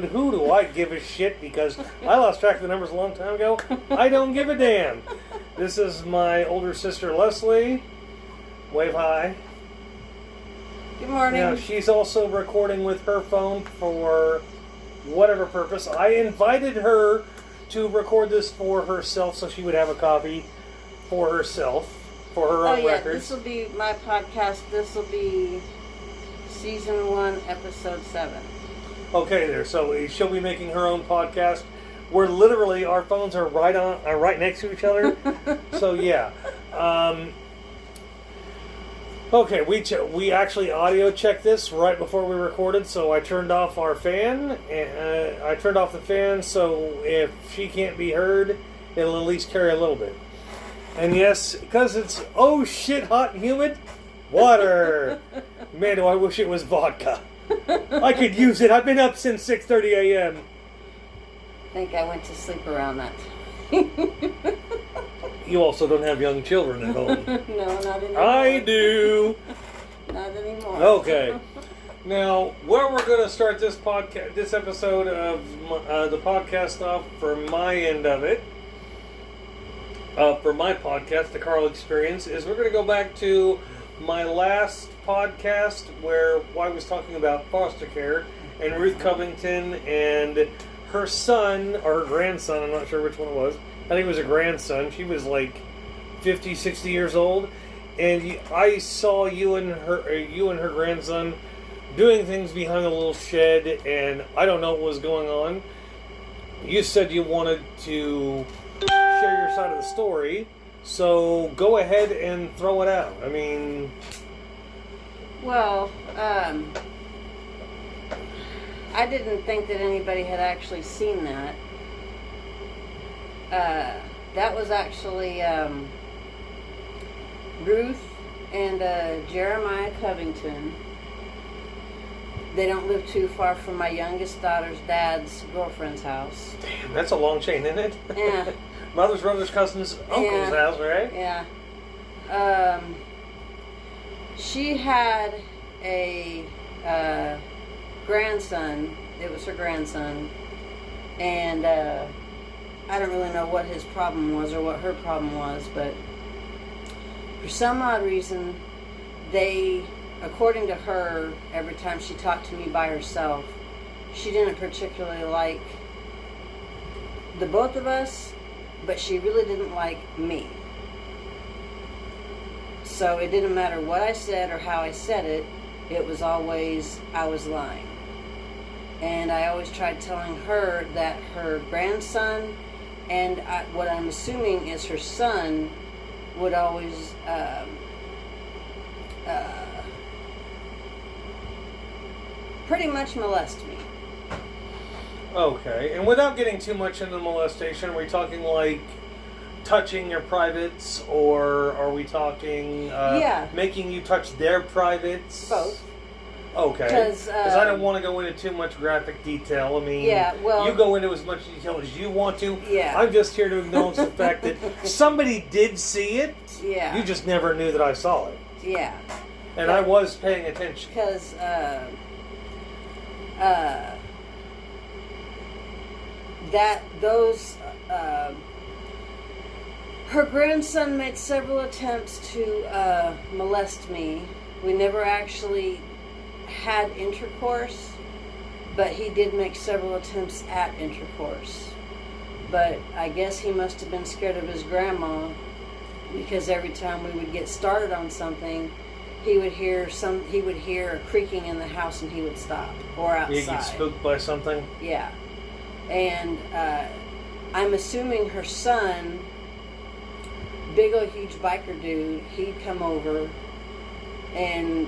Who do I give a shit? Because I lost track of the numbers a long time ago. I don't give a damn. This is my older sister Leslie. Wave hi. Good morning. Now she's also recording with her phone for whatever purpose. I invited her to record this for herself so she would have a copy for herself, for her own record. This will be my podcast. This will be season 1, episode 7. Okay, there. So she'll be making her own podcast. Where literally our phones are right next to each other. So yeah. Okay, we actually audio checked this right before we recorded. So I turned off our fan. And I turned off the fan so if she can't be heard, it'll at least carry a little bit. And yes, because it's shit hot and humid, water. Man, do I wish it was vodka. I could use it. I've been up since 6:30 a.m. I think I went to sleep around that. You also don't have young children at home. No, not anymore. I do. Not anymore. Okay. Now, where we're going to start this episode of the podcast off for my end of it, for my podcast, The Carl Experience, is we're going to go back to my last podcast where I was talking about foster care and Ruth Covington and her son, or her grandson, I'm not sure which one it was. I think it was a grandson. She was like 50, 60 years old. And I saw you and her grandson doing things behind a little shed, and I don't know what was going on. You said you wanted to share your side of the story, so go ahead and throw it out. I mean... Well, I didn't think that anybody had actually seen that. That was actually Ruth and Jeremiah Covington. They don't live too far from my youngest daughter's dad's girlfriend's house. Damn, that's a long chain, isn't it? Yeah. Mother's, brother's, cousin's, uncle's house, right? Yeah. She had a grandson. It was her grandson. And I don't really know what his problem was or what her problem was, but for some odd reason, they, according to her, every time she talked to me by herself, she didn't particularly like the both of us, but she really didn't like me. So it didn't matter what I said or how I said it, it was always, I was lying. And I always tried telling her that her grandson, and what I'm assuming is her son, would always pretty much molest me. Okay, and without getting too much into molestation, are we talking like touching your privates, or are we talking making you touch their privates? Both. Okay. Because I don't want to go into too much graphic detail. I mean, you go into as much detail as you want to. Yeah. I'm just here to acknowledge the fact that somebody did see it. Yeah. You just never knew that I saw it. Yeah. And I was paying attention. Because her grandson made several attempts to molest me. We never actually had intercourse, but he did make several attempts at intercourse. But I guess he must have been scared of his grandma, because every time we would get started on something, he would hear a creaking in the house and he would stop, or outside. You get spooked by something? Yeah. And I'm assuming her son, big old huge biker dude, he'd come over, and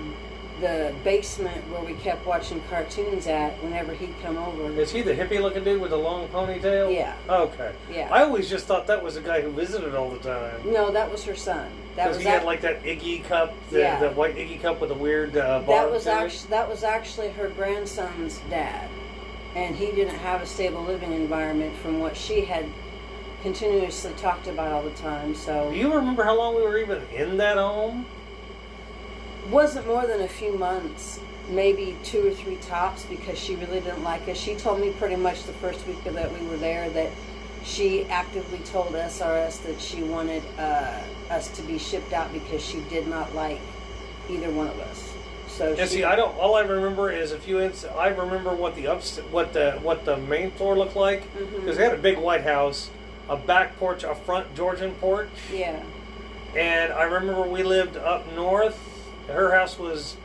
the basement where we kept watching cartoons at, whenever he'd come over. Is he the hippie looking dude with the long ponytail? Yeah. Okay. Yeah. I always just thought that was the guy who visited all the time. No, that was her son. Because he had like that Iggy cup, the white Iggy cup with the weird bottom. That was actually her grandson's dad. And he didn't have a stable living environment from what she had continuously talked about all the time. So. Do you remember how long we were even in that home? wasn't more than a few months, maybe 2 or 3 tops, because she really didn't like us. She told me pretty much the first week that we were there that she actively told SRS that she wanted us to be shipped out because she did not like either one of us. So and see, I don't. All I remember is a few. I remember what the main floor looked like, because they had a big white house, a back porch, a front Georgian porch. Yeah. And I remember we lived up north. Her house was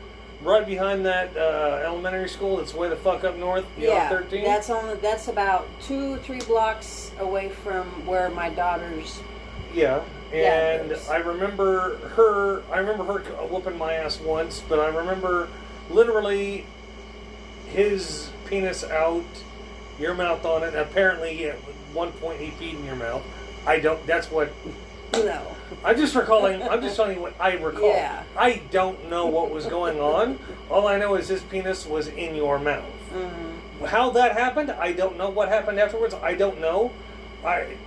right behind that elementary school. It's way the fuck up north. Yeah. 13. That's about 2 or 3 blocks away from where my daughter's. Yeah. And I remember her whooping my ass once, but I remember literally his penis out, your mouth on it. Apparently, at one point he peed in your mouth. That's what. No. I'm just telling you what I recall. Yeah. I don't know what was going on. All I know is his penis was in your mouth. Mm-hmm. How that happened, I don't know. What happened afterwards, I don't know.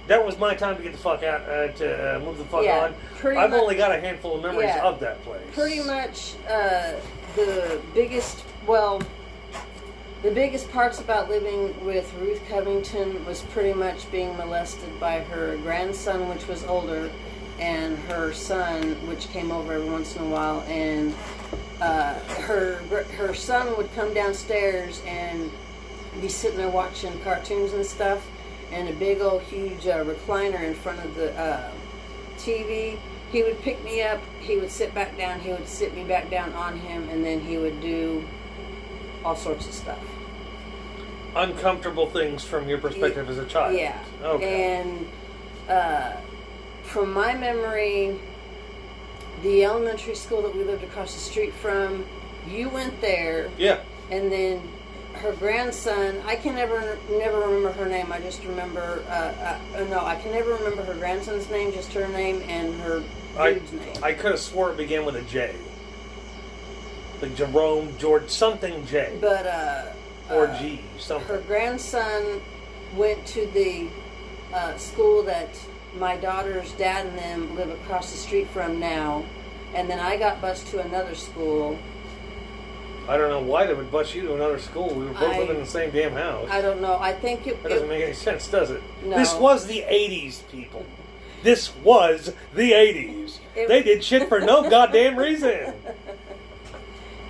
That was my time to get the fuck out, to move the fuck on. I've only got a handful of memories of that place. Pretty much the biggest parts about living with Ruth Covington was pretty much being molested by her grandson, which was older, and her son, which came over every once in a while. And her son would come downstairs and be sitting there watching cartoons and stuff, and a big old huge recliner in front of the TV. He would pick me up, he would sit back down, he would sit me back down on him, and then he would do all sorts of stuff. Uncomfortable things from your perspective as a child. Yeah. Okay. And from my memory, the elementary school that we lived across the street from, you went there. Yeah. And then her grandson, I can never remember her name. I just remember, I can never remember her grandson's name, just her name and her dude's name. I could have swore it began with a J. Like Jerome, George, something J. But, or G, something. Her grandson went to the school that my daughter's dad and them live across the street from now. And then I got bused to another school. I don't know why they would bus you to another school. We were both living in the same damn house. I don't know. I think that doesn't make any sense, does it? No. This was the 80s, people. This was the 80s. They did shit for no goddamn reason.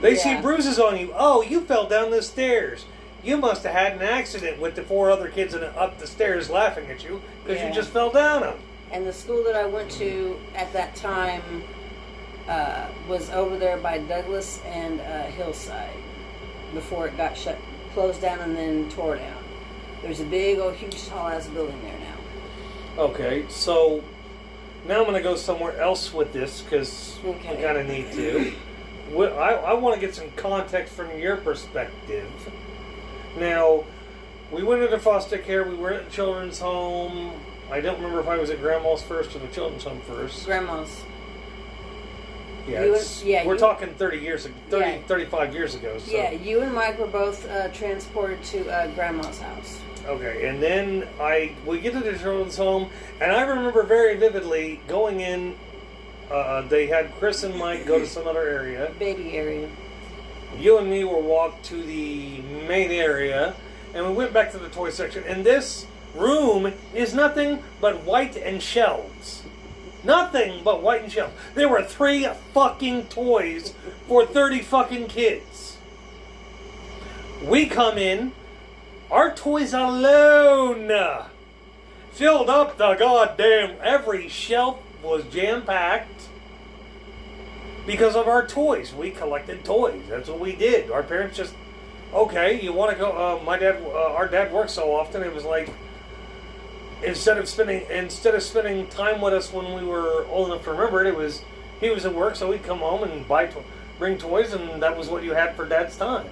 They see bruises on you. Oh, you fell down the stairs. You must have had an accident with the 4 other kids up the stairs laughing at you because you just fell down them. And the school that I went to at that time was over there by Douglas and Hillside before it got closed down and then tore down. There's a big old huge tall ass building there now. Okay, so now I'm going to go somewhere else with this because we kind of need to. I want to get some context from your perspective. Now, we went into foster care. We were at the children's home. I don't remember if I was at Grandma's first or the children's home first. Grandma's. Yeah, we're talking 35 years ago. So. Yeah, you and Mike were both transported to Grandma's house. Okay, and then we get to the children's home, and I remember very vividly going in. They had Chris and Mike go to some other area. Baby area. You and me were walked to the main area, and we went back to the toy section, and this room is nothing but white and shelves. Nothing but white and shelves. There were 3 fucking toys for 30 fucking kids. We come in, our toys alone filled up the goddamn, every shelf was jam-packed because of our toys. We collected toys. That's what we did. Our parents just, okay, you want to go, our dad worked so often, it was like, instead of spending time with us when we were old enough to remember it, he was at work, so he'd come home and bring toys, and that was what you had for Dad's time.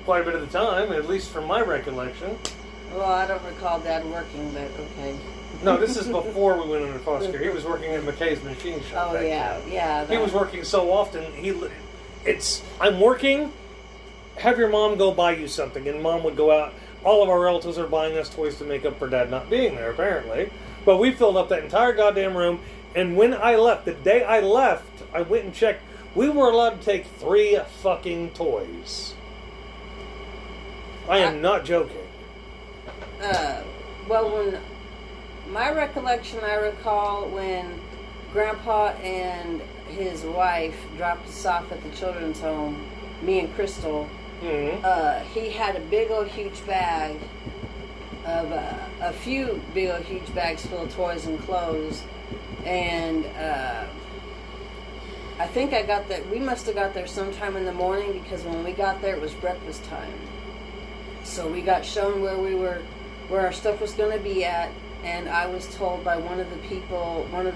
Quite a bit of the time, at least from my recollection. Well, I don't recall Dad working, but okay. No, this is before we went into foster care. He was working at McKay's machine shop. Oh, yeah. He was working so often. I'm working. Have your mom go buy you something, and Mom would go out. All of our relatives are buying us toys to make up for Dad not being there, apparently. But we filled up that entire goddamn room, and when I left, the day I left, I went and checked. we were allowed to take 3 fucking toys. I am not joking. Well, when my recollection, I recall when Grandpa and his wife dropped us off at the children's home, me and Crystal, he had a big old huge bag of a few big old huge bags full of toys and clothes, and I think we must have got there sometime in the morning, because when we got there it was breakfast time. So we got shown where our stuff was going to be at, and I was told by one of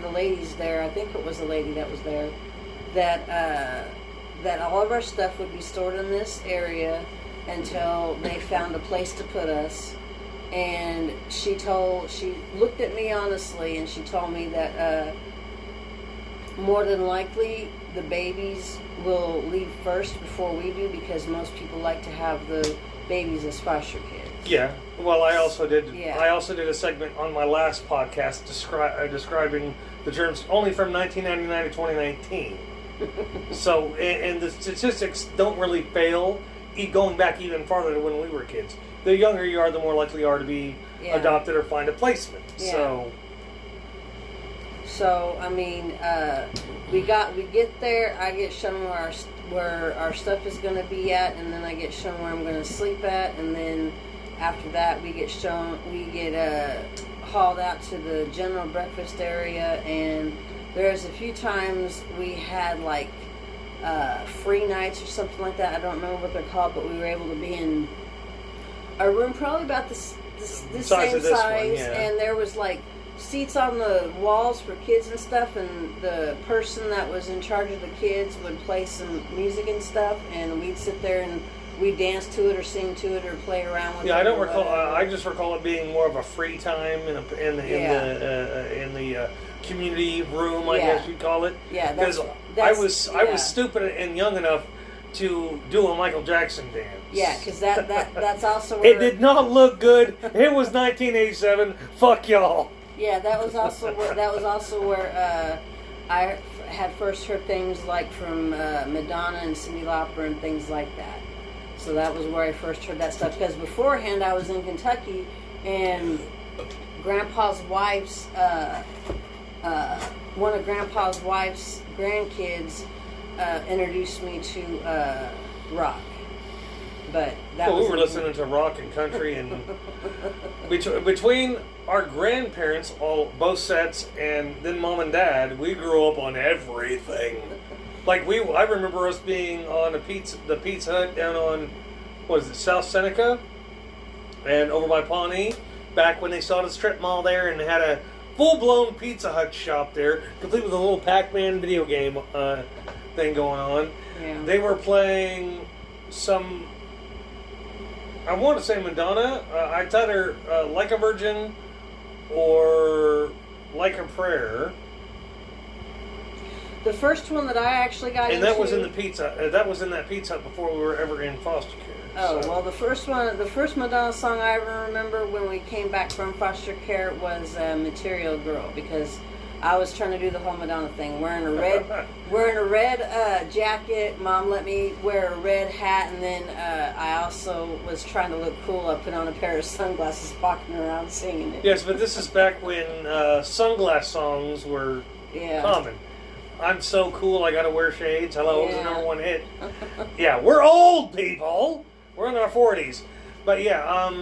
the ladies there, I think it was a lady that was there, that all of our stuff would be stored in this area until they found a place to put us. And she looked at me honestly, and she told me that more than likely the babies will leave first before we do, because most people like to have the babies as foster kids. Yeah. Well, I also did. Yeah. I also did a segment on my last podcast describing the germs only from 1999 to 2019. So, and the statistics don't really fail, going back even farther to when we were kids. The younger you are, the more likely you are to be adopted or find a placement. Yeah. So I mean, we get there. I get shown where our stuff is going to be at, and then I get shown where I'm going to sleep at, and then after that we get hauled out to the general breakfast area. And there's a few times we had like free nights or something like that. I don't remember what they're called, but we were able to be in a room probably about the same size, and there was like seats on the walls for kids and stuff, and the person that was in charge of the kids would play some music and stuff, and we'd sit there and we'd dance to it or sing to it or play around with it. Yeah, I don't recall. I just recall it being more of a free time in the community room, I guess you'd call it. Yeah, because I was stupid and young enough to do a Michael Jackson dance. Yeah, because that's also where it did not look good. It was 1987. Fuck y'all. Yeah, that was also where I had first heard things like from Madonna and Cyndi Lauper and things like that. So that was where I first heard that stuff. Because beforehand I was in Kentucky, and Grandpa's wife's one of Grandpa's wife's grandkids introduced me to rock. But we were listening to rock and country, and between our grandparents, both sets, and then Mom and Dad, we grew up on everything. Like I remember us being on the Pizza Hut down on, South Seneca, and over by Pawnee, back when they saw the strip mall there, and they had a full-blown Pizza Hut shop there, complete with a little Pac-Man video game thing going on. Yeah. They were playing some, I want to say Madonna. It's either Like a Virgin or Like a Prayer. The first one that I actually got into... And that was in the pizza. That was in that Pizza Hut before we were ever in foster care. Oh, so. Well, the first Madonna song I ever remember when we came back from foster care was Material Girl, because I was trying to do the whole Madonna thing, wearing a red jacket. Mom let me wear a red hat, and then I also was trying to look cool. I put on a pair of sunglasses, walking around singing it. Yes, but this is back when sunglass songs were common. I'm so cool, I gotta wear shades. Hello, it was the #1 hit. Yeah, we're old people. We're in our 40s. But yeah,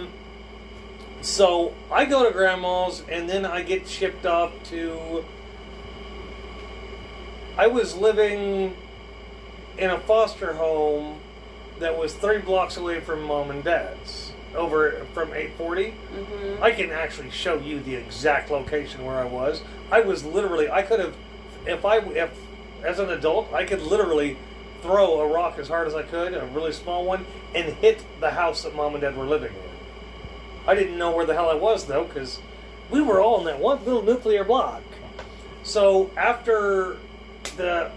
so I go to Grandma's, and then I get shipped off to... I was living in a foster home that was 3 blocks away from Mom and Dad's, over from 840. Mm-hmm. I can actually show you the exact location where I was. I was literally, I could have, if as an adult, I could literally throw a rock as hard as I could, a really small one, and hit the house that Mom and Dad were living in. I didn't know where the hell I was, though, because we were all in that one little nuclear block. So after the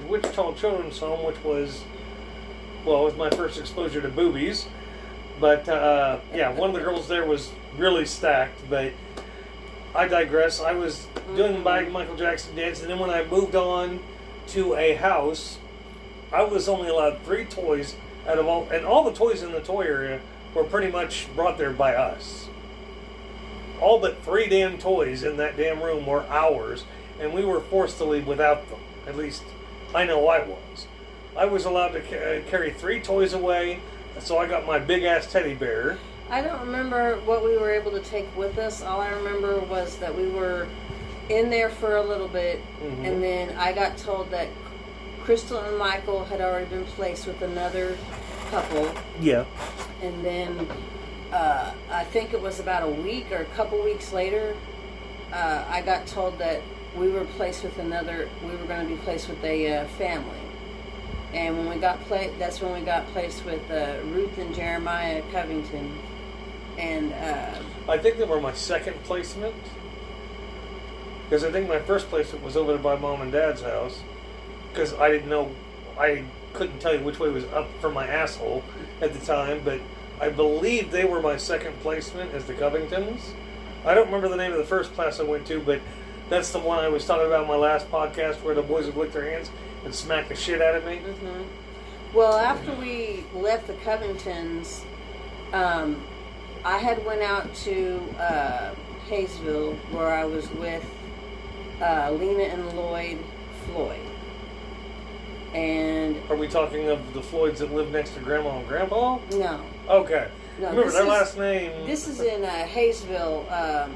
Wichita Children's Home, which was, well, it was my first exposure to boobies. But one of the girls there was really stacked. But I digress. I was doing Michael Jackson dance, and then when I moved on to a house, I was only allowed 3 toys out of all, and all the toys in the toy area were pretty much brought there by us. All but 3 damn toys in that damn room were ours, and we were forced to leave without them. At least, I know I was. I was allowed to carry 3 toys away, so I got my big-ass teddy bear. I don't remember what we were able to take with us. All I remember was that we were in there for a little bit, and then I got told that Crystal and Michael had already been placed with another couple. Yeah. And then I think it was about a week or a couple weeks later, I got told that we were placed with we were going to be placed with a family. And when we got that's when we got placed with Ruth and Jeremiah Covington. And I think they were my second placement. Because I think my first placement was over by Mom and Dad's house. Because I didn't know, I couldn't tell you which way was up from my asshole at the time. But I believe they were my second placement as the Covingtons. I don't remember the name of the first class I went to, but that's the one I was talking about in my last podcast where the boys would lick their hands and smack the shit out of me. Well, after we left the Covingtons, I had went out to Hayesville where I was with Lena and Lloyd Floyd. And are we talking of the Floyds that live next to Grandma and Grandpa? No. Okay. No, remember their last name? This is in Hayesville.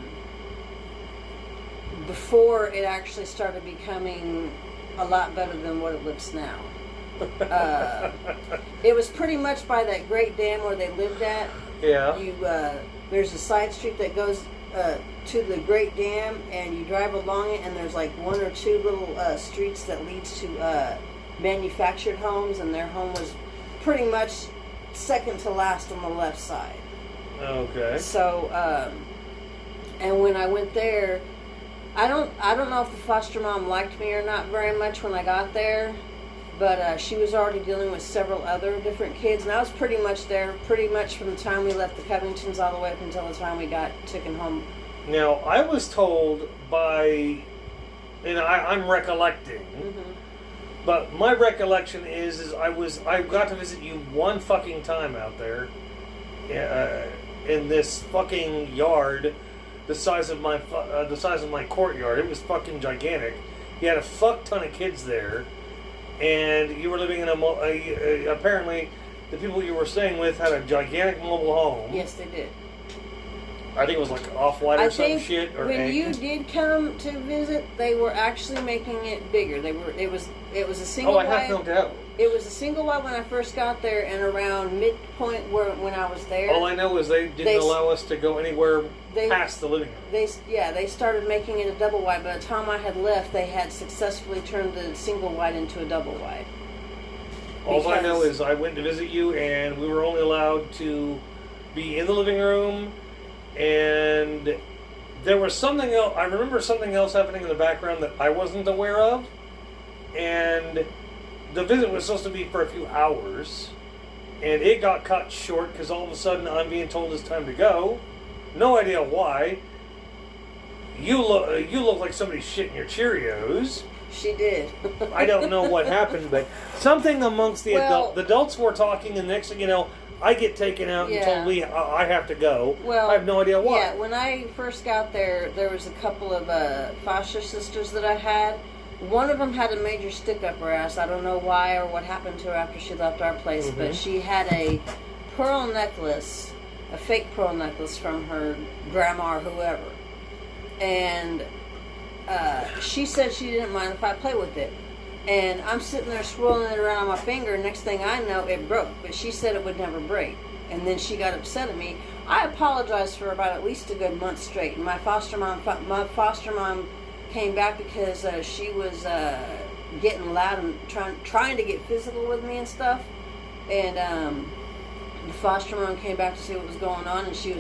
Before it actually started becoming a lot better than what it looks now. It was pretty much by that great dam where they lived at. Yeah. There's a side street that goes to the great dam, and you drive along it, and there's like 1 or 2 little streets that leads to manufactured homes, and their home was pretty much second to last on the left side. Okay. So, and when I went there, I don't know if the foster mom liked me or not very much when I got there, but she was already dealing with several other different kids, and I was pretty much there pretty much from the time we left the Covingtons all the way up until the time we got taken home. Now, I was told by, I'm recollecting, but my recollection is I got to visit you one fucking time out there, in this fucking yard. The size of my courtyard. It was fucking gigantic. You had a fuck ton of kids there, and you were living in apparently the people you were staying with had a gigantic mobile home. Yes, they did. I think it was like Off-White or some shit. Or when you did come to visit, they were actually making it bigger. It was a single wide. Oh, I have no doubt. It was a single wide when I first got there, and around midpoint when I was there. All I know is they didn't allow us to go anywhere past the living room. They started making it a double wide. By the time I had left, they had successfully turned the single wide into a double wide. All I know is I went to visit you, and we were only allowed to be in the living room, and there was something else. I remember something else happening in the background that I wasn't aware of, and the visit was supposed to be for a few hours, and it got cut short because all of a sudden I'm being told it's time to go. No idea why. You look like somebody shitting your Cheerios. She did. I don't know what happened, but something amongst the adults were talking, and next thing you know, I get taken out and told I have to go. Well, I have no idea why. Yeah, when I first got there was a couple of foster sisters that I had. One of them had a major stick up her ass. I don't know why or what happened to her after she left our place, but she had a pearl necklace, a fake pearl necklace from her grandma or whoever. And she said she didn't mind if I play with it. And I'm sitting there swirling it around on my finger. Next thing I know, it broke. But she said it would never break. And then she got upset at me. I apologized for about at least a good month straight. And my foster mom came back because she was getting loud and trying to get physical with me and stuff. And the foster mom came back to see what was going on, and she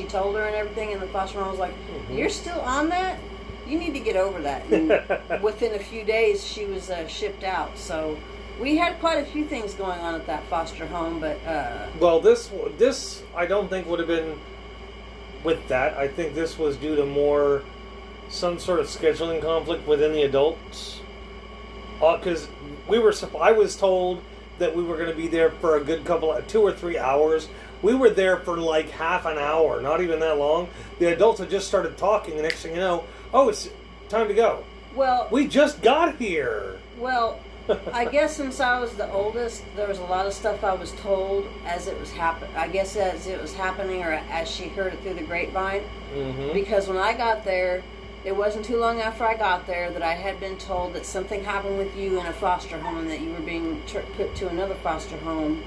told her and everything. And the foster mom was like, "You're still on that? You need to get over that." And within a few days, she was shipped out. So we had quite a few things going on at that foster home. But well, this I don't think would have been with that. I think this was due to some sort of scheduling conflict within the adults. because I was told that we were going to be there for a good 2 or 3 hours. We were there for like half an hour, not even that long. The adults had just started talking, and next thing you know, oh, it's time to go. Well, we just got here. Well, I guess since I was the oldest, there was a lot of stuff I was told as it was I guess as it was happening, or as she heard it through the grapevine. Mm-hmm. Because when I got there, it wasn't too long after I got there that I had been told that something happened with you in a foster home and that you were being put to another foster home.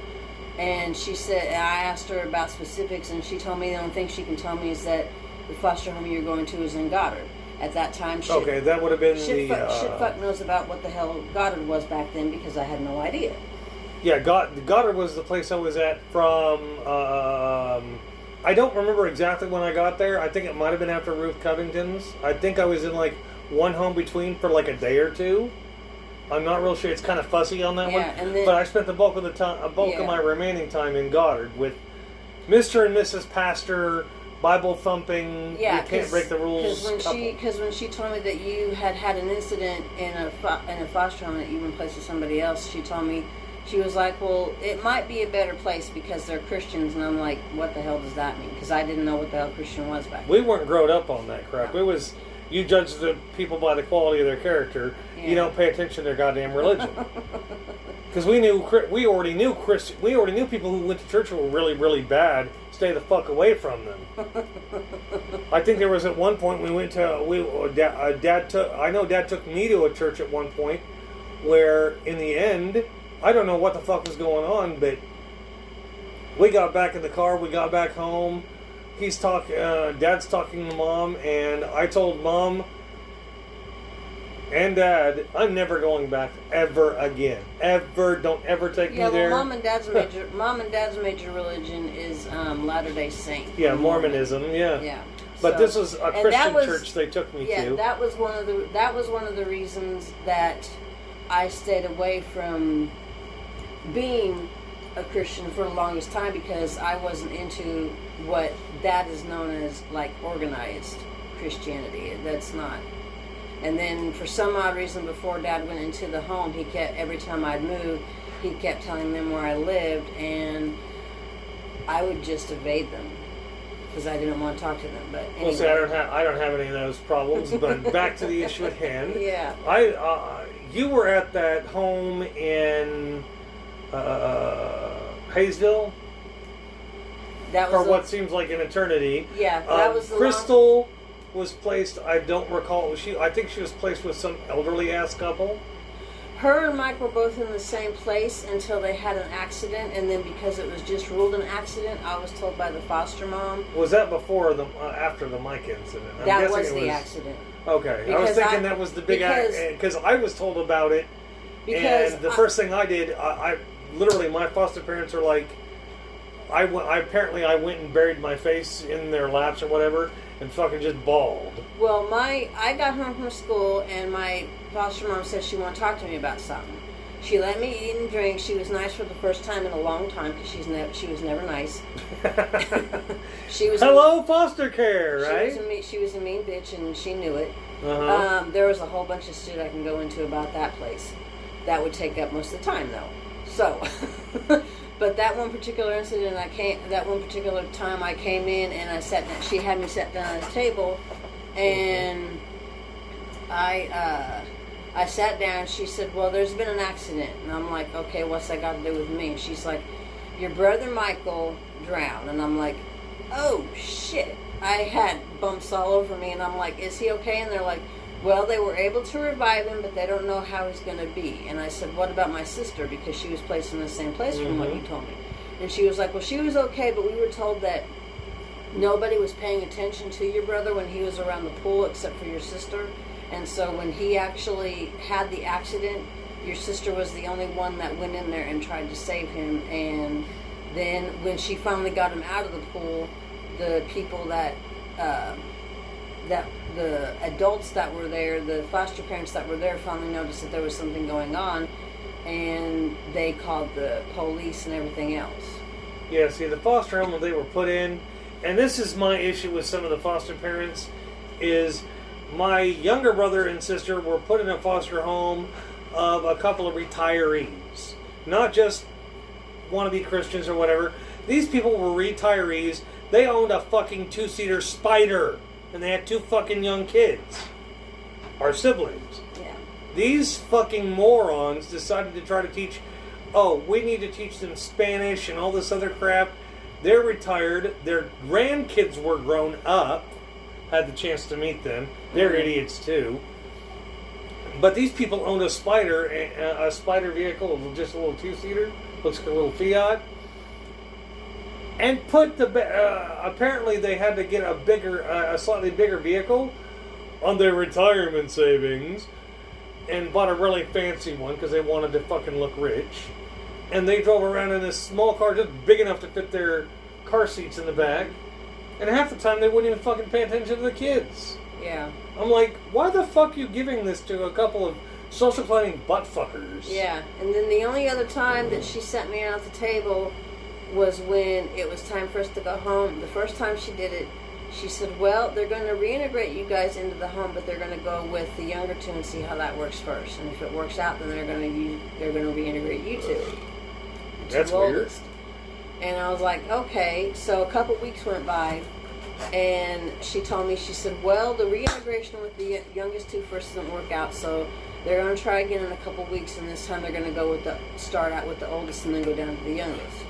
And she said, and I asked her about specifics, and she told me the only thing she can tell me is that the foster home you're going to is in Goddard. At that time, that would have been Shitfuck knows about what the hell Goddard was back then, because I had no idea. Yeah, Goddard was the place I was at from. I don't remember exactly when I got there. I think it might have been after Ruth Covington's. I think I was in like one home between for like a day or two. I'm not real sure. It's kind of fuzzy on that one. And then, but I spent the bulk of of my remaining time in Goddard with Mr. and Mrs. Pastor, Bible thumping. You can't break the rules. Because when she told me that you had an incident in a foster home, that you've been placed with somebody else, she told me, she was like, well, it might be a better place because they're Christians. And I'm like, what the hell does that mean? Because I didn't know what the hell Christian was back then. We weren't grown up on that crap. No. You judge the people by the quality of their character. Yeah. You don't pay attention to their goddamn religion. Because we already knew people who went to church who were really, really bad. Stay the fuck away from them. I think there was at one point we went to Dad took me to a church at one point where in the end, I don't know what the fuck was going on, but we got back in the car, we got back home. Dad's talking to Mom, and I told Mom and Dad, I'm never going back ever again. Ever. Don't ever take me there. Mom and Dad's major religion is Latter-day Saint. Yeah, Mormonism. Yeah. Yeah. But this was a Christian church they took me to. Yeah, that was one of the reasons that I stayed away from being a Christian for the longest time, because I wasn't into what that is known as like organized Christianity. That's not. And then for some odd reason, before Dad went into the home, every time I'd move, he kept telling them where I lived, and I would just evade them because I didn't want to talk to them. But anyway. Well, see, I don't have any of those problems. But back to the issue at hand. Yeah. You were at that home in Hayesville. That was for what seems like an eternity. Yeah, that was the Crystal was placed. I don't recall. I think she was placed with some elderly ass couple. Her and Mike were both in the same place until they had an accident, and then because it was just ruled an accident, I was told by the foster mom. Was that before or after the Mike incident? That was the accident. Okay, because I was thinking that was the big accident because I was told about it. Because and the first thing I did, I literally, my foster parents are like, I went and buried my face in their laps or whatever and fucking just bawled. Well, I got home from school and my foster mom said she wanted to talk to me about something. She let me eat and drink. She was nice for the first time in a long time because she was never nice. She was foster care, right? She was a mean bitch and she knew it. Uh-huh. There was a whole bunch of shit I can go into about that place. That would take up most of the time though. So, but that one particular incident, that one particular time I came in and I sat down, she had me sit down at a table, and I sat down. She said, "Well, there's been an accident," and I'm like, "Okay, what's that got to do with me?" And she's like, "Your brother Michael drowned," and I'm like, "Oh shit!" I had bumps all over me, and I'm like, "Is he okay?" And they're like, well, they were able to revive him, but they don't know how he's going to be. And I said, what about my sister? Because she was placed in the same place from what you told me. And she was like, well, she was okay, but we were told that nobody was paying attention to your brother when he was around the pool except for your sister. And so when he actually had the accident, your sister was the only one that went in there and tried to save him. And then when she finally got him out of the pool, the people that the adults that were there, the foster parents that were there, finally noticed that there was something going on, and they called the police and everything else. Yeah, see, the foster home that they were put in, and this is my issue with some of the foster parents, is my younger brother and sister were put in a foster home of a couple of retirees. Not just wannabe Christians or whatever. These people were retirees. They owned a fucking 2-seater Spider. And they had 2 fucking young kids. Our siblings. Yeah. These fucking morons decided to try to teach, we need to teach them Spanish and all this other crap. They're retired. Their grandkids were grown up. Had the chance to meet them. They're idiots too. But these people owned a Spider vehicle, just a little 2-seater. Looks like a little Fiat. And put apparently they had to get a slightly bigger vehicle on their retirement savings, and bought a really fancy one because they wanted to fucking look rich. And they drove around in this small car, just big enough to fit their car seats in the back. And half the time they wouldn't even fucking pay attention to the kids. Yeah. I'm like, why the fuck are you giving this to a couple of social planning butt fuckers? Yeah. And then the only other time that she sent me out the table was when it was time for us to go home. The first time she did it, she said, well, they're going to reintegrate you guys into the home, but they're going to go with the younger 2 and see how that works first. And if it works out, then they're going to reintegrate you 2. That's weird. And I was like, okay. So a couple weeks went by, and she told me, she said, well, the reintegration with the youngest 2 first didn't work out, so they're going to try again in a couple weeks, and this time they're going to start out with the oldest and then go down to the youngest.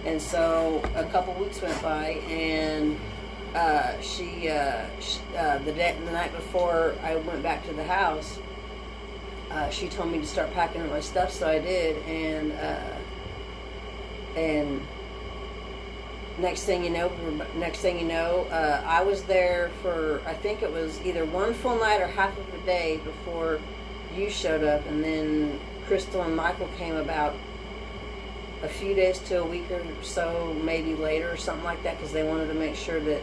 And so a couple weeks went by, and the night before I went back to the house, she told me to start packing up my stuff, so I did, and next thing you know, I was there for, I think it was either one full night or half of a day before you showed up, and then Crystal and Michael came about a few days to a week or so, maybe later or something like that, because they wanted to make sure that.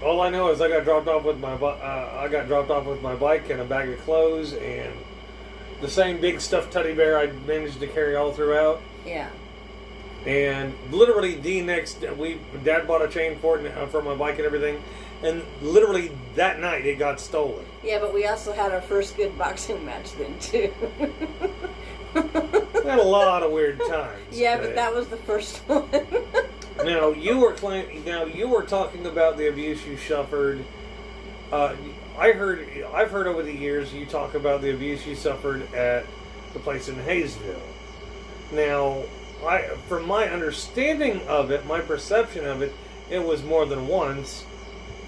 All I know is I got dropped off with my bike and a bag of clothes and the same big stuffed teddy bear I managed to carry all throughout. Yeah. And literally Dad bought a chain for it for my bike and everything, and literally that night it got stolen. Yeah, but we also had our first good boxing match then too. We had a lot of weird times. Yeah, but that was the first one. Now you were talking about the abuse you suffered. I've heard over the years you talk about the abuse you suffered at the place in Hayesville. Now, from my understanding of it, my perception of it, it was more than once,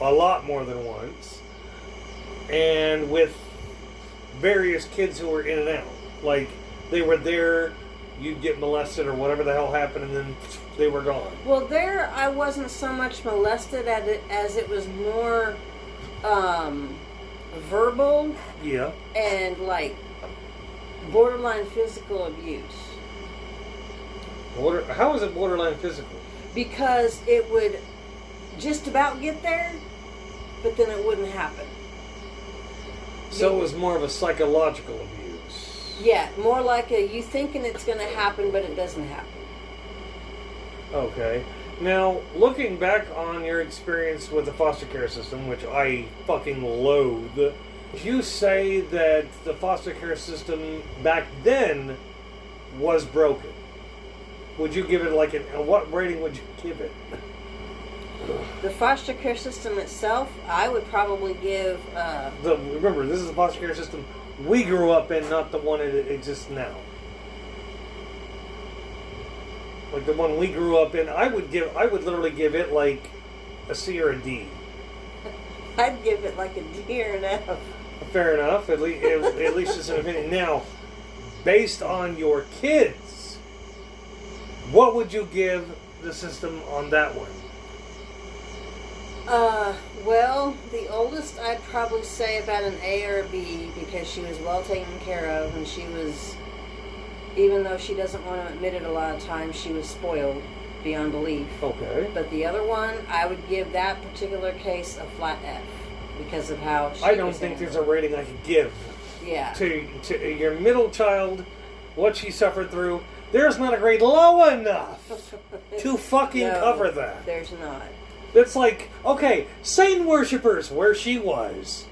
a lot more than once, and with various kids who were in and out. Like, they were there, you'd get molested or whatever the hell happened, and then they were gone. Well, there I wasn't so much molested as it was more verbal. Yeah. And like borderline physical abuse. How is it borderline physical? Because it would just about get there, but then it wouldn't happen. So it was more of a psychological abuse. Yeah, more like you thinking it's going to happen, but it doesn't happen. Okay. Now, looking back on your experience with the foster care system, which I fucking loathe, you say that the foster care system back then was broken. Would you give it what rating would you give it? The foster care system itself, I would probably give... remember, this is the foster care system we grew up in, not the one that exists now. Like the one we grew up in, I would literally give it like a C or a D. I'd give it like a D or an F. Fair enough. At least it's an opinion. Now, based on your kids, what would you give the system on that one? Well, the oldest I'd probably say about an A or a B, because she was well taken care of, and she was, even though she doesn't want to admit it a lot of times, she was spoiled beyond belief. Okay. But the other one, I would give that particular case a flat F, because of how she I don't think there's a rating I could give. Yeah. To your middle child, what she suffered through, there's not a grade low enough to fucking cover that. There's not. It's like, okay, Satan worshippers, where she was.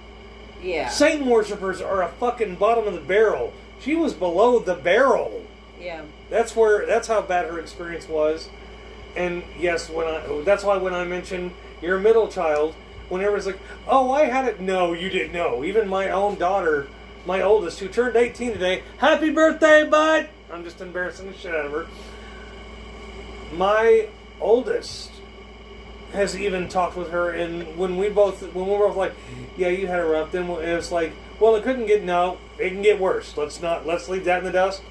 Yeah. Satan worshippers are a fucking bottom of the barrel. She was below the barrel. Yeah. That's how bad her experience was. And yes, that's why when I mentioned your middle child, when everyone's like, "Oh, I had it," no, you didn't know. Even my own daughter, my oldest, who turned 18 today, happy birthday, bud! I'm just embarrassing the shit out of her. My oldest has even talked with her, and when we were both like, "Yeah, you had it rough," then it was like, "Well, it couldn't get it can get worse. Let's leave that in the dust.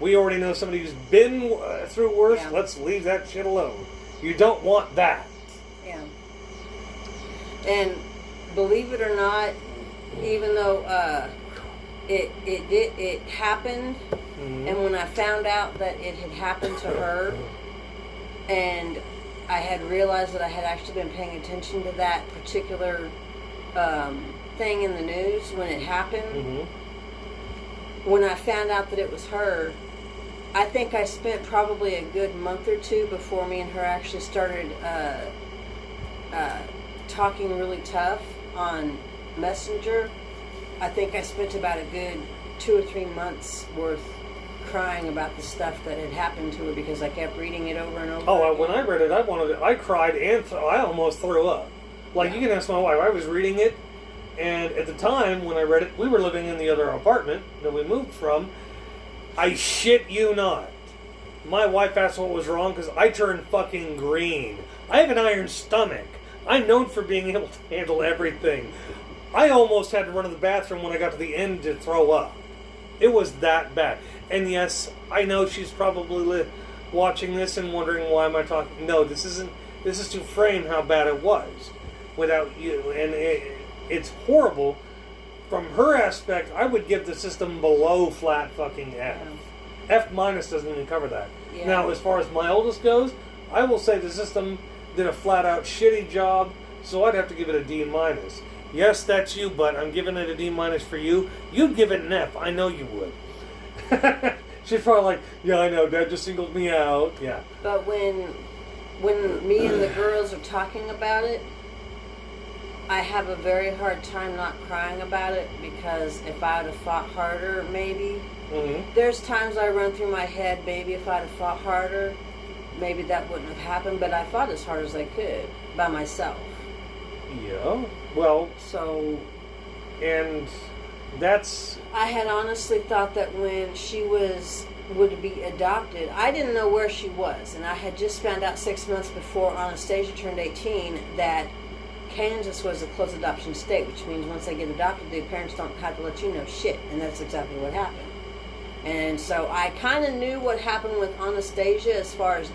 We already know somebody who's been through worse. Yeah. Let's leave that shit alone. You don't want that." Yeah. And believe it or not, even though it happened, and when I found out that it had happened to her, and I had realized that I had actually been paying attention to that particular thing in the news when it happened. When I found out that it was her, I think I spent probably a good month or two before me and her actually started talking really tough on Messenger. I think I spent about a good 2 or 3 months worth crying about the stuff that had happened to her because I kept reading it over and over. Oh, when I read it, I cried and I almost threw up. Like, you can ask my wife. I was reading it, and at the time when I read it, we were living in the other apartment that we moved from. I shit you not. My wife asked what was wrong because I turned fucking green. I have an iron stomach. I'm known for being able to handle everything. I almost had to run to the bathroom when I got to the end to throw up. It was that bad. And yes, I know she's probably watching this and wondering why am I talking. No, this isn't. This is to frame how bad it was without you. And it's horrible. From her aspect, I would give the system below flat fucking F. Yeah. F minus doesn't even cover that. Yeah. Now, as far as my oldest goes, I will say the system did a flat out shitty job, so I'd have to give it a D minus. Yes, that's you, but I'm giving it a D minus for you. You'd give it an F. I know you would. She's probably like, "Yeah, I know. Dad just singled me out." Yeah. But when me and the girls are talking about it, I have a very hard time not crying about it because if I would have fought harder, maybe. There's times I run through my head, maybe if I'd have fought harder, maybe that wouldn't have happened. But I fought as hard as I could by myself. Yeah. Well. So. And that's. I had honestly thought that when she would be adopted, I didn't know where she was, and I had just found out 6 months before Anastasia turned 18 that Kansas was a closed adoption state, which means once they get adopted, the parents don't have to let you know shit, and that's exactly what happened. And so I kind of knew what happened with Anastasia as far as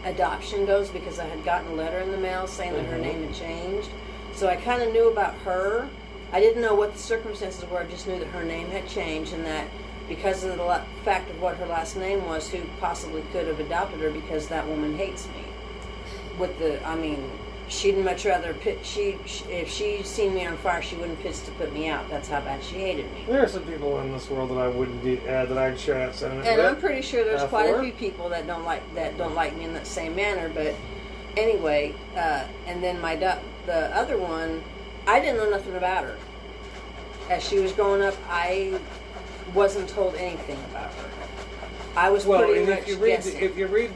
adoption goes because I had gotten a letter in the mail saying that her name had changed. So I kind of knew about her. I didn't know what the circumstances were. I just knew that her name had changed and that because of the fact of what her last name was, who possibly could have adopted her because that woman hates me. She'd much rather if she'd seen me on fire, she wouldn't pitch to put me out. That's how bad she hated me. There are some people in this world that I wouldn't that I'd share that sentiment and with. I'm pretty sure there's quite a few people that don't like me in that same manner. But anyway, and then the other one, I didn't know nothing about her. As she was growing up, I wasn't told anything about her. I was pretty much guessing. If you read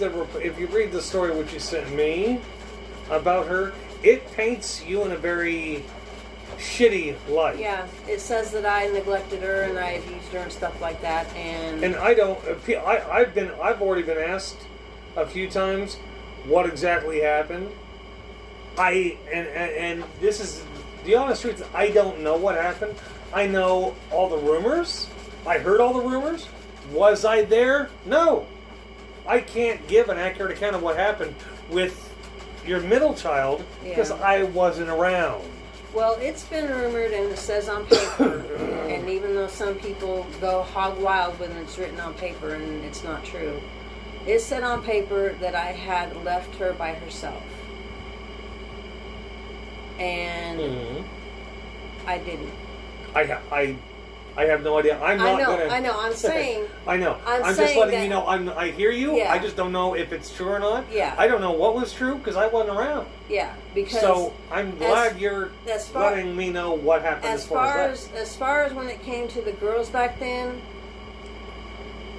the story which you sent me about her, it paints you in a very shitty light. Yeah, it says that I neglected her and I abused her and stuff like that. And I don't. I've already been asked a few times what exactly happened. And this is the honest truth. I don't know what happened. I know all the rumors. I heard all the rumors. Was I there? No. I can't give an accurate account of what happened with your middle child because I wasn't around. Well, it's been rumored and it says on paper, and even though some people go hog wild when it's written on paper and it's not true, it said on paper that I had left her by herself. And I didn't. I I have no idea. I'm not gonna. I know. I'm saying. I know. I'm just saying letting that, you know. I hear you. Yeah. I just don't know if it's true or not. Yeah. I don't know what was true because I wasn't around. Yeah, because so I'm glad you're letting me know what happened as far as when it came to the girls back then.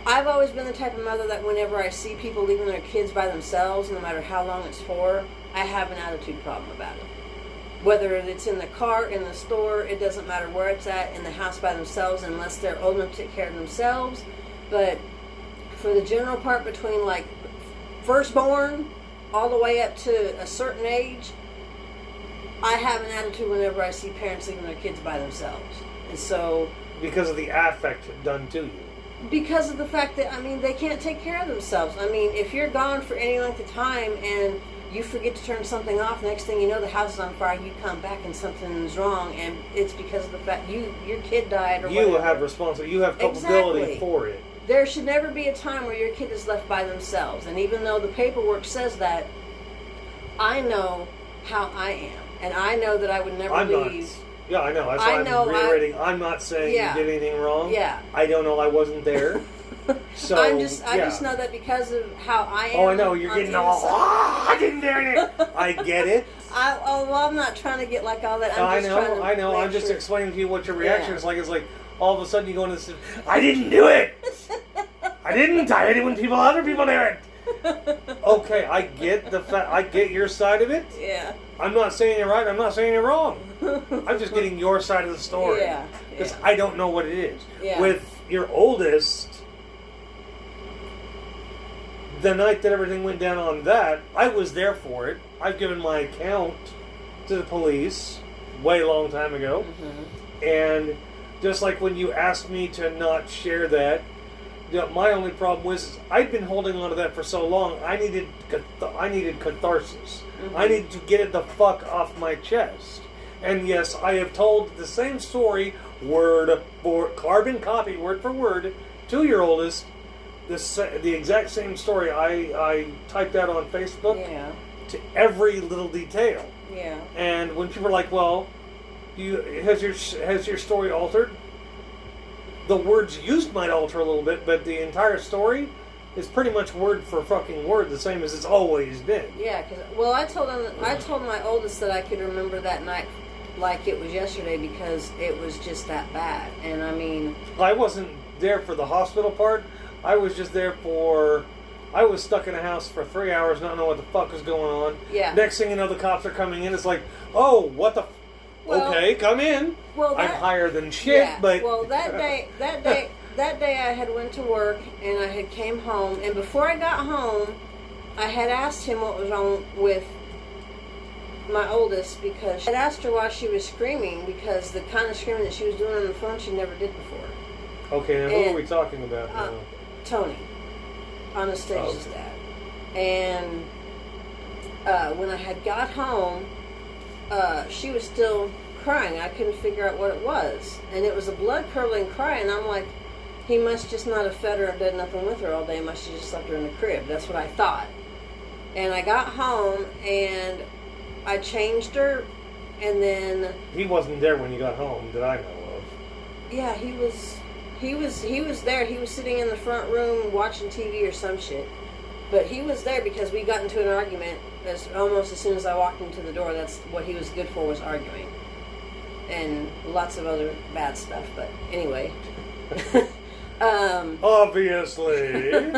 I've always been the type of mother that whenever I see people leaving their kids by themselves, no matter how long it's for, I have an attitude problem about it. Whether it's in the car, in the store, it doesn't matter where it's at, in the house by themselves, unless they're old enough to take care of themselves. But for the general part between like firstborn all the way up to a certain age, I have an attitude whenever I see parents leaving their kids by themselves. And so... Because of the affect done to you. Because of the fact that, I mean, they can't take care of themselves. I mean, if you're gone for any length of time and you forget to turn something off, next thing you know, the house is on fire, you come back and something's wrong, and it's because of the fact your kid died or whatever. You have responsibility. You have culpability for it. There should never be a time where your kid is left by themselves. And even though the paperwork says that, I know how I am. And I know that I would never leave. Yeah, I know. That's why I'm reiterating. I'm not saying you did anything wrong. Yeah. I don't know. I wasn't there. So I just know that because of how I am. Oh, I know. You're getting all, I didn't do anything. I get it. I'm not trying to get like all that. I know. I'm just explaining to you what your reaction is like. It's like all of a sudden you go into this, I didn't do it. I didn't. I did it when other people do it. Okay, I get I get your side of it. Yeah. I'm not saying you're right. I'm not saying you're wrong. I'm just getting your side of the story. Yeah. Because I don't know what it is. Yeah. With your oldest, the night that everything went down on that, I was there for it. I've given my account to the police way long time ago. Mm-hmm. And just like when you asked me to not share that, my only problem was I'd been holding on to that for so long. I needed catharsis. Mm-hmm. I needed to get it the fuck off my chest. And yes, I have told the same story, word for carbon copy, word for word, to your oldest. The exact same story I typed out on Facebook to every little detail. Yeah. And when people were like, "Well, has your story altered?" The words used might alter a little bit, but the entire story is pretty much word for fucking word, the same as it's always been. Yeah, because I told my oldest that I could remember that night like it was yesterday because it was just that bad. And I mean, I wasn't there for the hospital part. I was just there I was stuck in a house for 3 hours, not knowing what the fuck was going on. Yeah. Next thing you know, the cops are coming in. It's like, oh, what the. Okay, come in. Well, I'm higher than shit, but that day I had went to work and I had came home, and before I got home, I had asked him what was wrong with my oldest because I had asked her why she was screaming because the kind of screaming that she was doing on the phone she never did before. Okay, now who are we talking about now? Tony, Anastasia's dad, and when I had got home. She was still crying. I couldn't figure out what it was. And it was a blood-curdling cry, and I'm like, he must just not have fed her and did nothing with her all day. Must have just left her in the crib. That's what I thought. And I got home, and I changed her, and then... He wasn't there when you got home, that I know of. Yeah, he was there. He was sitting in the front room watching TV or some shit. But he was there because we got into an argument almost as soon as I walked into the door. That's what he was good for, was arguing. And lots of other bad stuff, but anyway. Obviously.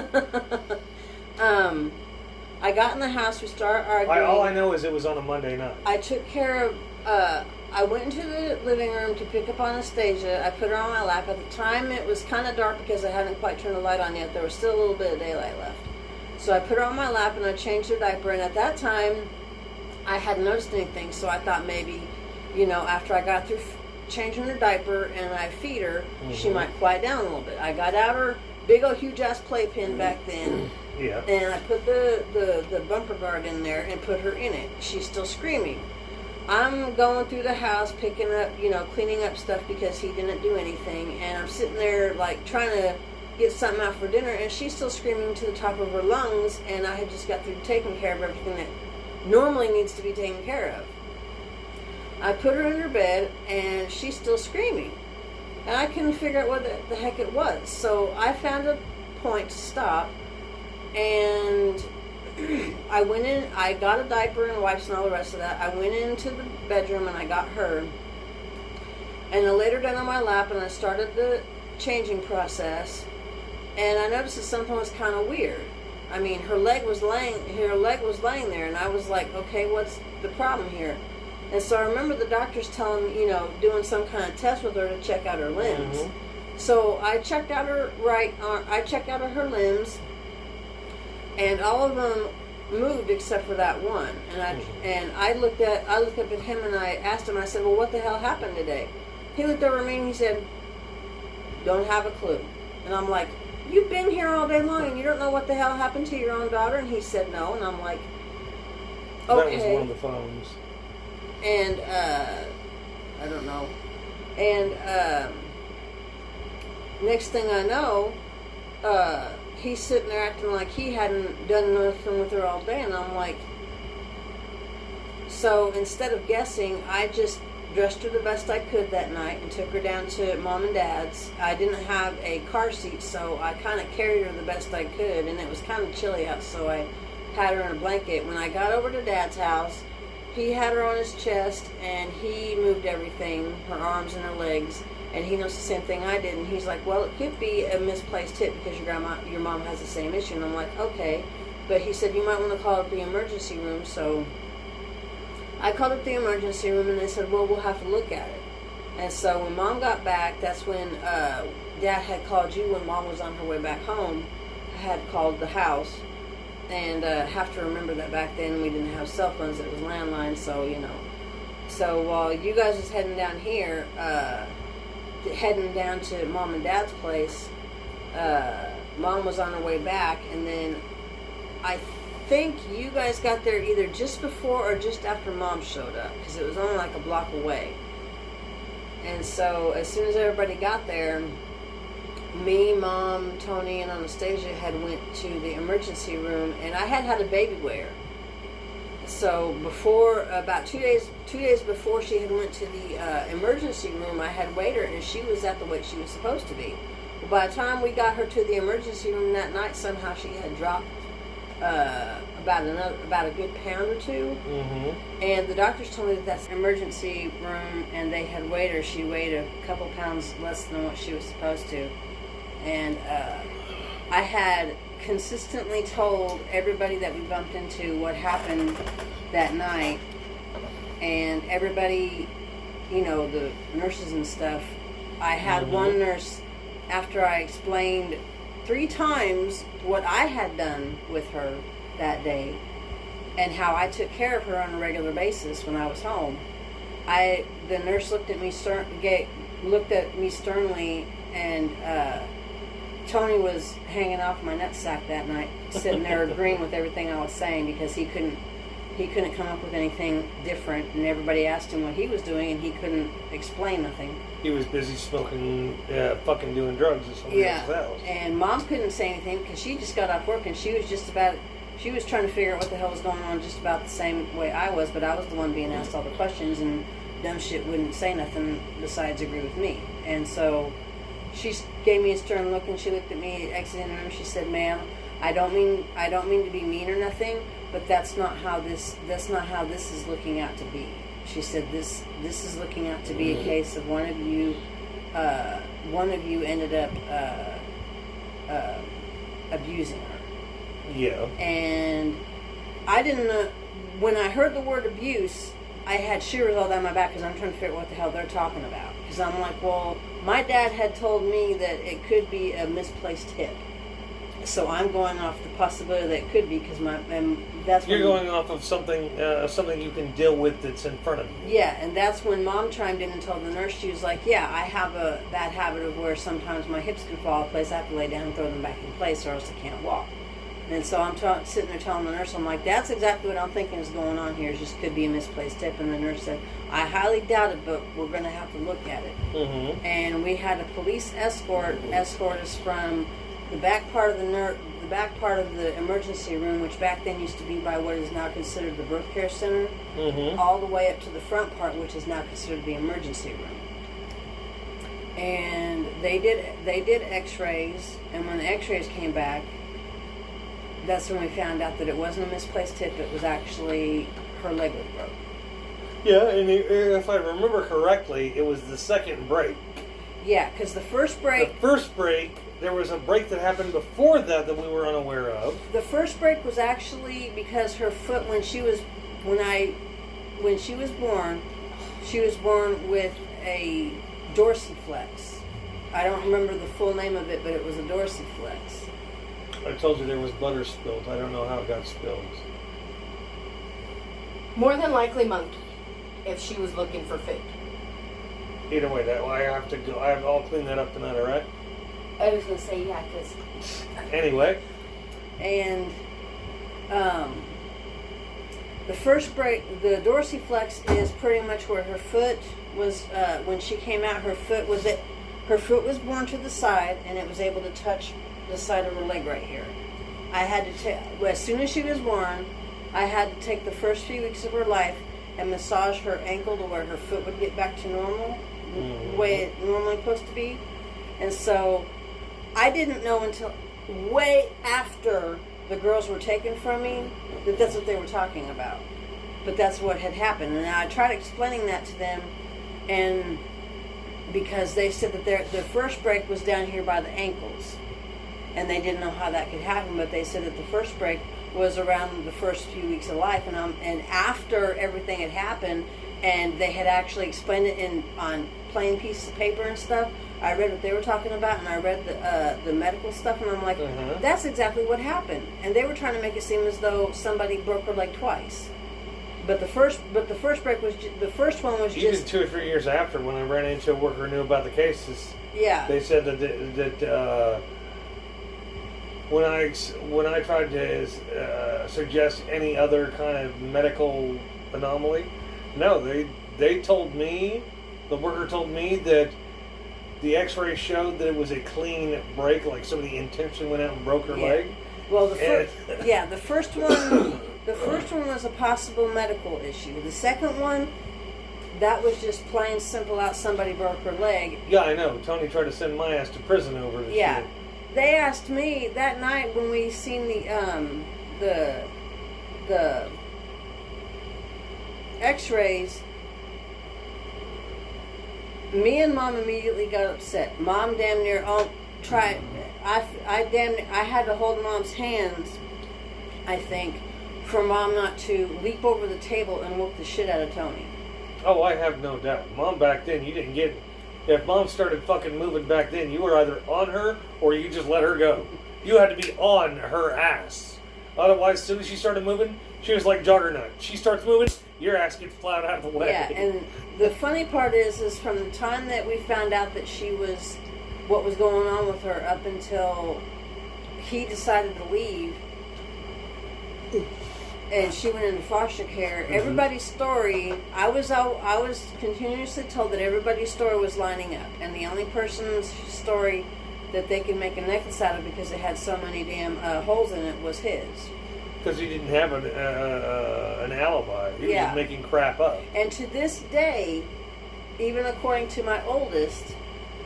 I got in the house, we started arguing. All I know is it was on a Monday night. I took care of, I went into the living room to pick up Anastasia. I put her on my lap. At the time, it was kind of dark because I hadn't quite turned the light on yet. There was still a little bit of daylight left. So I put her on my lap and I changed her diaper. And at that time, I hadn't noticed anything. So I thought maybe, after I got through changing her diaper and I feed her, she might quiet down a little bit. I got out her big old huge ass playpen back then. Yeah. And I put the bumper guard in there and put her in it. She's still screaming. I'm going through the house picking up, cleaning up stuff because he didn't do anything. And I'm sitting there like trying to get something out for dinner, and she's still screaming to the top of her lungs, and I had just got through taking care of everything that normally needs to be taken care of. I put her in her bed, and she's still screaming. And I couldn't figure out what the heck it was. So I found a point to stop, and I went in, I got a diaper and wipes and all the rest of that. I went into the bedroom and I got her. And I laid her down on my lap and I started the changing process. And I noticed that something was kind of weird. I mean, her leg was laying there, and I was like, okay, what's the problem here? And so I remember the doctors telling me, doing some kind of test with her to check out her limbs. Mm-hmm. So I checked out her right arm, I checked out her limbs, and all of them moved except for that one. And I looked up at him and I asked him, I said, well, what the hell happened today? He looked over at me and he said, don't have a clue. And I'm like, you've been here all day long and you don't know what the hell happened to your own daughter? And he said no. And I'm like, okay. That was one of the phones. And, I don't know. And, next thing I know, he's sitting there acting like he hadn't done nothing with her all day. And I'm like, so instead of guessing, I just dressed her the best I could that night and took her down to Mom and Dad's. I didn't have a car seat, so I kind of carried her the best I could, and it was kind of chilly out, so I had her in a blanket. When I got over to Dad's house, he had her on his chest, and he moved everything, her arms and her legs, and he knows the same thing I did, and he's like, well, it could be a misplaced hip because your mom has the same issue. And I'm like, okay, but he said you might want to call up the emergency room. So I called up the emergency room, and they said, well, we'll have to look at it. And so when Mom got back, that's when Dad had called you when Mom was on her way back home. I had called the house, and have to remember that back then we didn't have cell phones, it was landlines, so, So while you guys was heading down here, heading down to Mom and Dad's place, Mom was on her way back, and then I think you guys got there either just before or just after Mom showed up, because it was only like a block away. And so as soon as everybody got there, me, Mom, Tony, and Anastasia had went to the emergency room, and I had a baby wear. So before, about 2 days before she had went to the emergency room, I had weighed her, and she was at the weight she was supposed to be. Well, by the time we got her to the emergency room that night, somehow she had dropped about a good pound or two. Mm-hmm. And the doctors told me that that's emergency room, and they had weighed her. She weighed a couple pounds less than what she was supposed to. And I had consistently told everybody that we bumped into what happened that night, and everybody, the nurses and stuff. I had one nurse, after I explained 3 times what I had done with her that day and how I took care of her on a regular basis when I was home. The nurse looked at me sternly, and Tony was hanging off my nutsack that night, sitting there agreeing with everything I was saying, because he couldn't come up with anything different, and everybody asked him what he was doing, and he couldn't explain nothing. He was busy smoking, fucking doing drugs at somebody else's house. And Mom couldn't say anything because she just got off work, and she was trying to figure out what the hell was going on just about the same way I was, but I was the one being asked all the questions, and dumb shit wouldn't say nothing besides agree with me. And so she gave me a stern look, and she looked at me exiting the room. She said, "Ma'am, I don't mean to be mean or nothing, but that's not how this is looking out to be." She said, "This is looking out to be a case of one of you ended up abusing her." Yeah. And I didn't know, when I heard the word abuse, I had shivers all down my back, because I'm trying to figure out what the hell they're talking about. Because I'm like, well, my dad had told me that it could be a misplaced hip. So I'm going off the possibility that it could be, because that's you're going off of something you can deal with that's in front of you. Yeah, and that's when Mom chimed in and told the nurse. She was like, "Yeah, I have a bad habit of where sometimes my hips can fall in place. I have to lay down and throw them back in place, or else I can't walk." And so I'm sitting there telling the nurse, I'm like, "That's exactly what I'm thinking is going on here. It just could be a misplaced hip." And the nurse said, "I highly doubt it, but we're going to have to look at it." Mm-hmm. And we had a police escort us from the back part of the emergency room, which back then used to be by what is now considered the birth care center, all the way up to the front part, which is now considered the emergency room. and they did X-rays, and when the X-rays came back, that's when we found out that it wasn't a misplaced hip. It was actually her leg was broke. Yeah, and if I remember correctly, it was the second break. Yeah, because the first break, there was a break that happened before that we were unaware of. the first break was actually because her foot, when she was born with a dorsiflex. I don't remember the full name of it, but it was a dorsiflex. I told you there was butter spilled. I don't know how it got spilled. More than likely monkey, if she was looking for food. Either way, I have to go. I'll clean that up tonight, all right? I was going to say, yeah, because... Anyway. And the first break, the dorsiflex is pretty much where her foot was, when she came out, her foot was born to the side, and it was able to touch the side of her leg right here. I had to take, as soon as she was born, I had to take the first few weeks of her life and massage her ankle to where her foot would get back to normal, the way it normally supposed to be. And so I didn't know until way after the girls were taken from me that that's what they were talking about. But that's what had happened. And I tried explaining that to them, and because they said that the first break was down here by the ankles, and they didn't know how that could happen, but they said that the first break was around the first few weeks of life, and after everything had happened, and they had actually explained it on plain pieces of paper and stuff. I read what they were talking about, and I read the medical stuff, and I'm like, that's exactly what happened. And they were trying to make it seem as though somebody broke her leg twice. But the first break was the first one was even just 2 or 3 years after, when I ran into a worker who knew about the cases. Yeah. They said that when I tried to suggest any other kind of medical anomaly, no, they told me, the worker told me that the X-ray showed that it was a clean break, like somebody intentionally went out and broke her leg. Well, the first one was a possible medical issue. The second one, that was just plain simple out somebody broke her leg. Yeah, I know. Tony tried to send my ass to prison over this shit. They asked me that night when we seen the X-rays. Me and Mom immediately got upset. Mom damn near tried. I had to hold Mom's hands, I think, for Mom not to leap over the table and whoop the shit out of Tony. Oh, I have no doubt. Mom back then, you didn't get... If Mom started fucking moving back then, you were either on her or you just let her go. You had to be on her ass. Otherwise, as soon as she started moving, she was like Juggernaut. She starts moving, your ass gets plowed out of the way. Yeah, and the funny part is from the time that we found out that she was... what was going on with her up until he decided to leave and she went into foster care, everybody's story, I was continuously told that everybody's story was lining up, and the only person's story that they could make a necklace out of because it had so many damn holes in it was his. Because he didn't have an alibi. He was just making crap up. And to this day, even according to my oldest,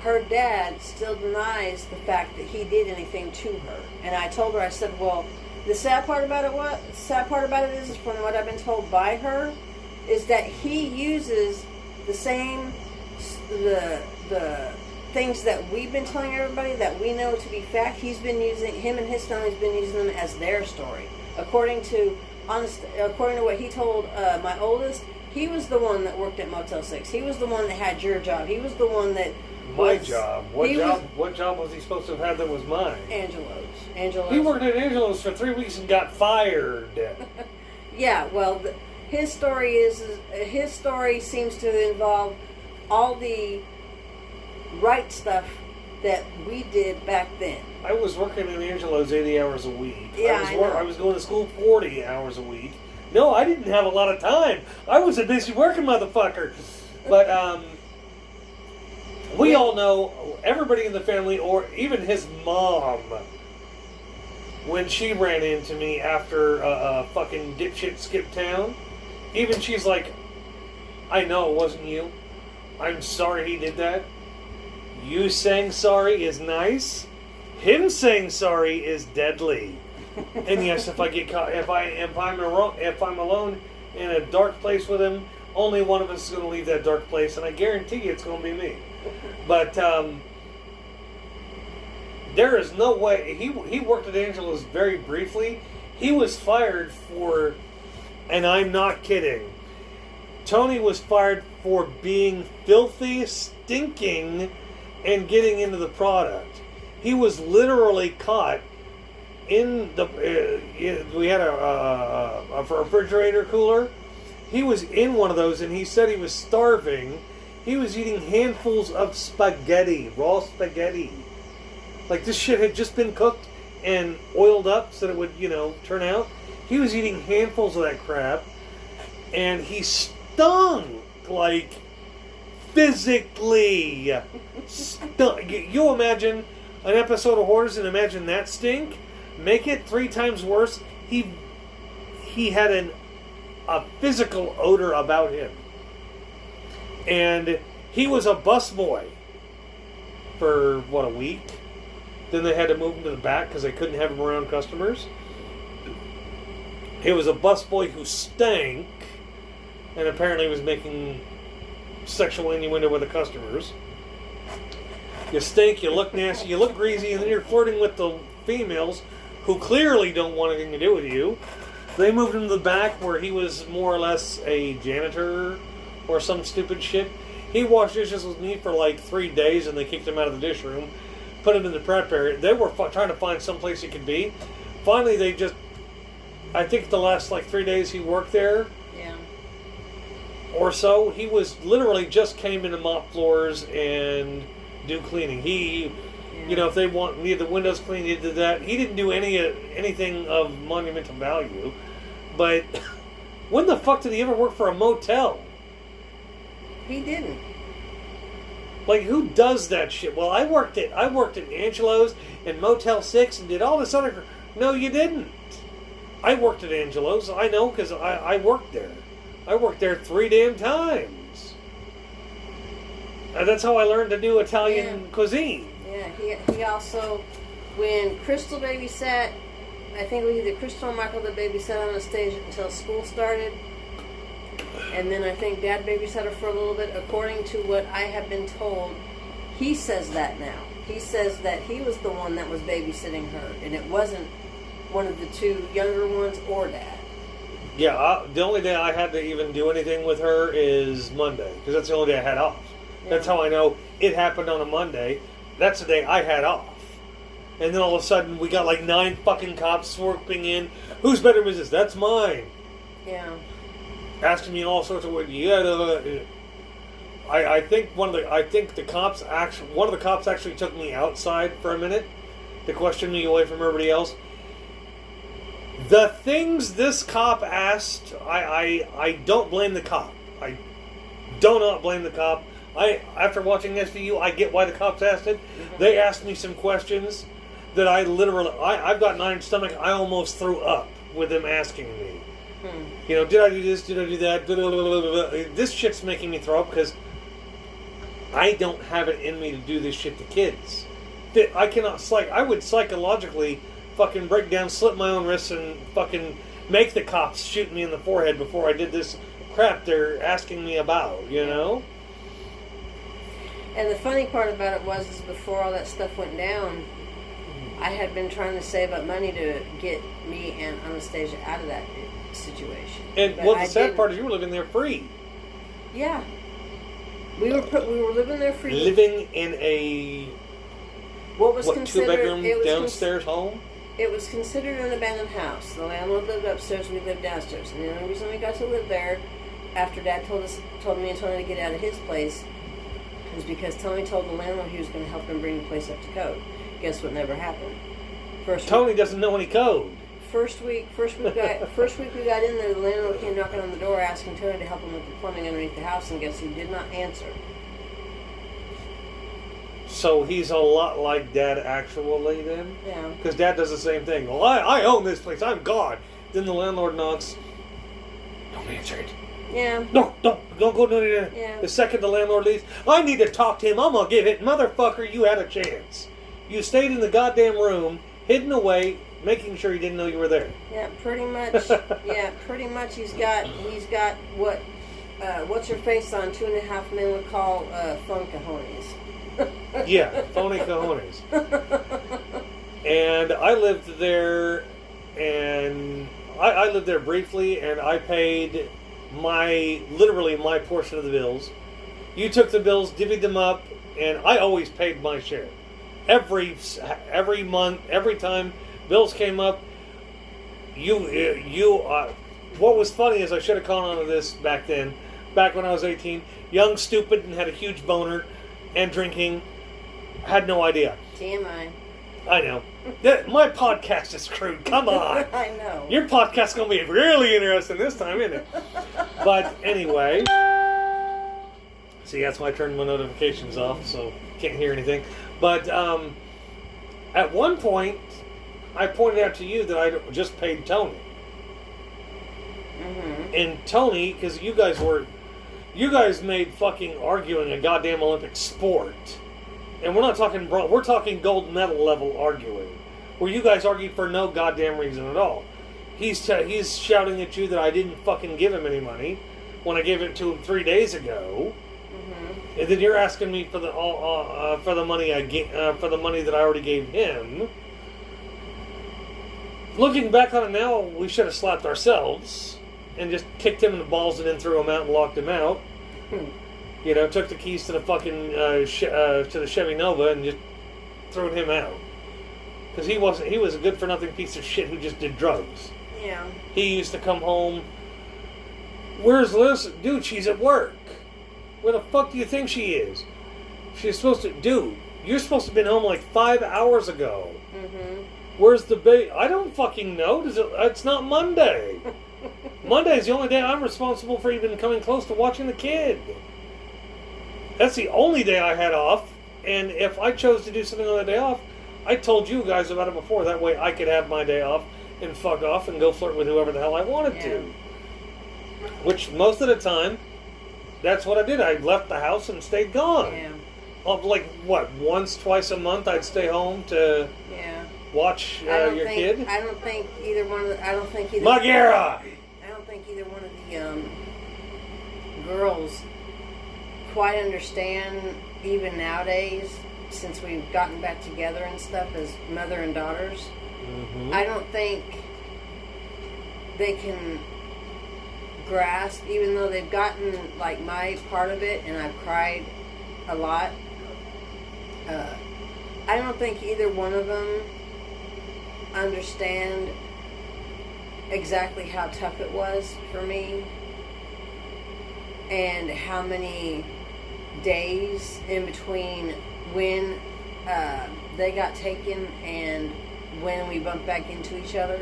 her dad still denies the fact that he did anything to her. And I told her, I said, well, the sad part about it is from what I've been told by her, is that he uses the same, the things that we've been telling everybody that we know to be fact. He's been using, him and his family's been using them as their story. According to what he told my oldest, he was the one that worked at Motel 6. He was the one that had your job. He was the one that... My job? What job was he supposed to have had that was mine? Angelo's. He worked at Angelo's for 3 weeks and got fired. Yeah, well, his story seems to involve all the right stuff that we did back then. I was working at Angelo's 80 hours a week. Yeah, I was going to school 40 hours a week. No, I didn't have a lot of time. I was a busy working motherfucker. But, we all know, everybody in the family, or even his mom, when she ran into me after fucking dipshit skipped town, even she's like, I know it wasn't you. I'm sorry he did that. You saying sorry is nice. Him saying sorry is deadly. And yes, if I get caught, if I'm alone in a dark place with him, only one of us is going to leave that dark place, and I guarantee you it's going to be me. But there is no way. He worked at Angelo's very briefly. He was fired for, and I'm not kidding, Tony was fired for being filthy, stinking, and getting into the product. He was literally caught in the. We had a refrigerator cooler. He was in one of those, and he said he was starving. He was eating handfuls of spaghetti, raw spaghetti. Like, this shit had just been cooked and oiled up so that it would, turn out. He was eating handfuls of that crap, and he stunk, like, physically. Stunk. You imagine an episode of Hoarders and imagine that stink? Make it 3 times worse. He had a physical odor about him. And he was a busboy for, a week? Then they had to move him to the back because they couldn't have him around customers. He was a busboy who stank and apparently was making sexual innuendo with the customers. You stink, you look nasty, you look greasy, and then you're flirting with the females who clearly don't want anything to do with you. They moved him to the back where he was more or less a janitor or some stupid shit. He washed dishes with me for like 3 days and they kicked him out of the dish room, put him in the prep area. They were trying to find some place he could be. Finally, they just, I think the last like 3 days he worked there, or so, he was literally just came in to mop floors and do cleaning. He, if they need the windows cleaned, he did that. He didn't do anything of monumental value. But when the fuck did he ever work for a motel? He didn't. Like, who does that shit? Well, I worked at Angelo's and Motel 6 and did all this other. No, you didn't. I worked at Angelo's. I know because I worked there. I worked there 3 damn times. And that's how I learned to do Italian cuisine. Yeah, he also, when Crystal babysat, I think it was either Crystal or Michael that babysat on the stage until school started. And then I think Dad babysat her for a little bit. According to what I have been told, he says that now. He says that he was the one that was babysitting her, and it wasn't one of the 2 younger ones or Dad. Yeah, the only day I had to even do anything with her is Monday, because that's the only day I had off. Yeah. That's how I know it happened on a Monday. That's the day I had off. And then all of a sudden, we got like 9 fucking cops swooping in. Whose bedroom is this? That's mine. Yeah. Asking me all sorts of ways. I think one of the cops actually took me outside for a minute to question me away from everybody else. The things this cop asked, I don't blame the cop. I do not blame the cop. After watching SVU, I get why the cops asked it. Mm-hmm. They asked me some questions that I've got an iron stomach. I almost threw up with them asking me. Did I do this? Did I do that? This shit's making me throw up because I don't have it in me to do this shit to kids. I cannot, I would psychologically fucking break down, slit my own wrists, and fucking make the cops shoot me in the forehead before I did this crap they're asking me about, And the funny part about it was before all that stuff went down, I had been trying to save up money to get me and Anastasia out of that situation. And the sad part is you were living there free. Yeah. We were living there free. Living in a 2-bedroom downstairs home? It was considered an abandoned house. The landlord lived upstairs, we lived downstairs. And the only reason we got to live there, after Dad told me and Tony to get out of his place, was because Tony told the landlord he was going to help him bring the place up to code. Guess what never happened? Tony doesn't know any code. First week we got in there, the landlord came knocking on the door asking Tony to help him with the plumbing underneath the house, and guess he did not answer. So he's a lot like Dad actually then? Yeah. Because Dad does the same thing. Well, I own this place. I'm God. Then the landlord knocks. Don't answer it. Yeah. No, don't go near there. Yeah. The second the landlord leaves, I need to talk to him. I'm gonna give it, motherfucker. You had a chance. You stayed in the goddamn room, hidden away, making sure he didn't know you were there. Yeah, pretty much. Yeah, pretty much. He's got what what's her face on 2.5 Men would call phone cojones. Yeah, phony cojones. And I lived there, and I lived there briefly, and I paid literally my portion of the bills. You took the bills, divvied them up, and I always paid my share. Every month, every time bills came up, what was funny is I should have caught on to this back then, back when I was 18, young, stupid, and had a huge boner, and drinking, had no idea. TMI. I know. My podcast is screwed. Come on. I know. Your podcast's going to be really interesting this time, isn't it? But anyway. See, that's why I turned my notifications off, so can't hear anything. But at one point, I pointed out to you that I just paid Tony. Mm-hmm. And Tony, because you guys made fucking arguing a goddamn Olympic sport. And we're not talking we're talking gold medal level arguing. Where you guys argued for no goddamn reason at all. He's shouting at you that I didn't fucking give him any money when I gave it to him 3 days ago. Mm-hmm. And then you're asking me for the money for the money that I already gave him. Looking back on it now, we should have slapped ourselves and just kicked him in the balls and then threw him out and locked him out. You know, took the keys to the fucking to the Chevy Nova and just threw him out. Because he was a good for nothing piece of shit who just did drugs. Yeah. He used to come home. Where's Liz? Dude, she's at work. Where the fuck do you think she is? She's supposed to. Dude, you're supposed to have been home like 5 hours ago. Mm-hmm. Where's the baby? I don't fucking know. It's not Monday. Monday's the only day I'm responsible for even coming close to watching the kid. That's the only day I had off. And if I chose to do something on that day off, I told you guys about it before. That way I could have my day off and fuck off and go flirt with whoever the hell I wanted to. Which most of the time, that's what I did. I left the house and stayed gone. Yeah. Like, what, once, twice a month I'd stay home to watch your kid? I don't think either one of the... Magera! I don't think either one of the girls quite understand, even nowadays, since we've gotten back together and stuff as mother and daughters. Mm-hmm. I don't think they can grasp, even though they've gotten like my part of it and I've cried a lot. I don't think either one of them understand exactly how tough it was for me and how many days in between when they got taken and when we bumped back into each other,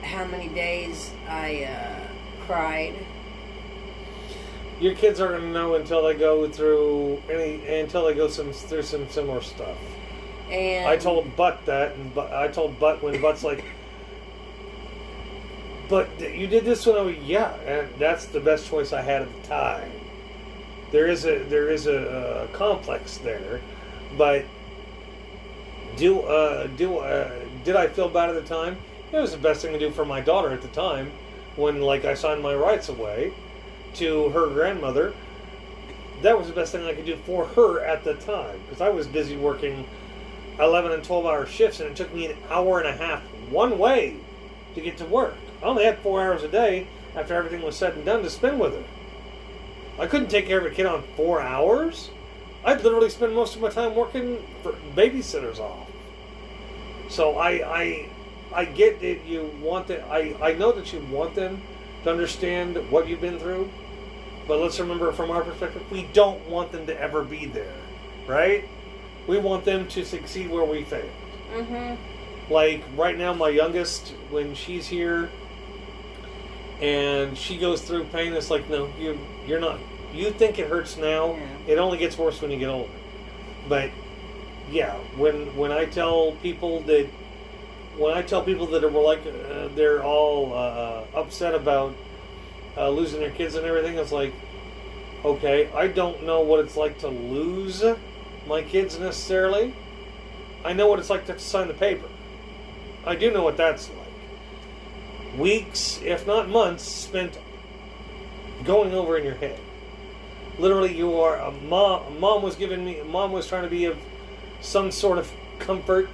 how many days I cried. Your kids aren't going to know until they go through through some similar stuff. And I told Butt that, and I told Butt when Butt's like, "But you did this when I was and that's the best choice I had at the time." There is a complex there, but did I feel bad at the time? It was the best thing to do for my daughter at the time, when I signed my rights away to her grandmother. That was the best thing I could do for her at the time, because I was busy working 11 and 12-hour shifts, and it took me an hour and a half one way to get to work. I only had 4 hours a day after everything was said and done to spend with her. I couldn't take care of a kid on 4 hours. I'd literally spend most of my time working for babysitters off. So I get that you want that. I know that you want them to understand what you've been through. But let's remember, from our perspective, we don't want them to ever be there, right? We want them to succeed where we failed. Mm-hmm. Like right now, my youngest, when she's here and she goes through pain, it's like, no, you're not. You think it hurts now. Yeah. It only gets worse when you get older. But yeah, when I tell people that are like they're all upset about losing their kids and everything. It's like, okay, I don't know what it's like to lose my kids necessarily. I know what it's like to sign the paper. I do know what that's like. Weeks, if not months, spent going over in your head. Literally, you are a mom. Mom was trying to be of some sort of comfort.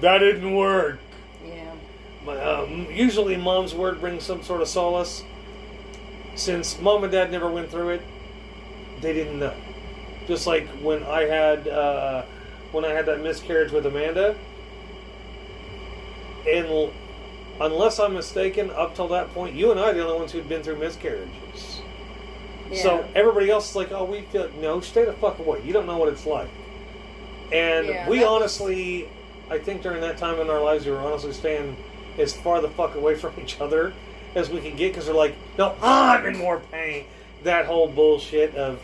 That didn't work. Yeah. Usually, mom's word brings some sort of solace. Since mom and dad never went through it, they didn't know. Just like when I had that miscarriage with Amanda, and unless I'm mistaken, up till that point, you and I are the only ones who'd been through miscarriages. Yeah. So everybody else is like, oh, we feel no, stay the fuck away. You don't know what it's like. And we honestly, I think during that time in our lives, we were honestly staying as far the fuck away from each other as we could get, because they're like, no, I'm in more pain. That whole bullshit of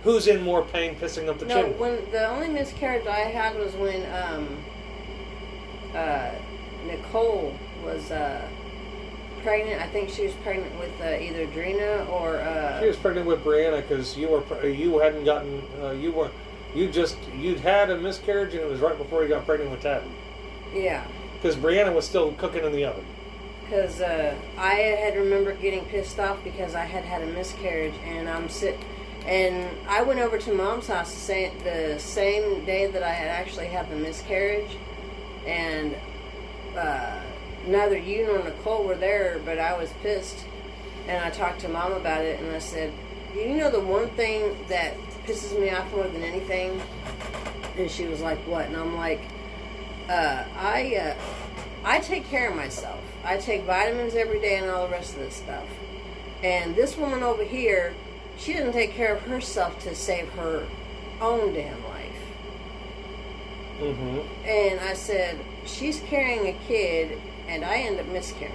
who's in more pain pissing up the chimney. No, when the only miscarriage I had was when Nicole was pregnant. I think she was pregnant with either Drina or. She was pregnant with Brianna because you hadn't gotten you'd had a miscarriage, and it was right before you got pregnant with Tabby. Yeah. Because Brianna was still cooking in the oven. Because I had remembered getting pissed off because I had had a miscarriage, and and I went over to Mom's house the same day that I had actually had the miscarriage, and neither you nor Nicole were there, but I was pissed, and I talked to Mom about it, and I said, you know the one thing that pisses me off more than anything? And she was like, what? And I'm like, I take care of myself. I take vitamins every day and all the rest of this stuff. And this woman over here, she doesn't take care of herself to save her own damn life. Mm-hmm. And I said, she's carrying a kid, and I end up miscarrying.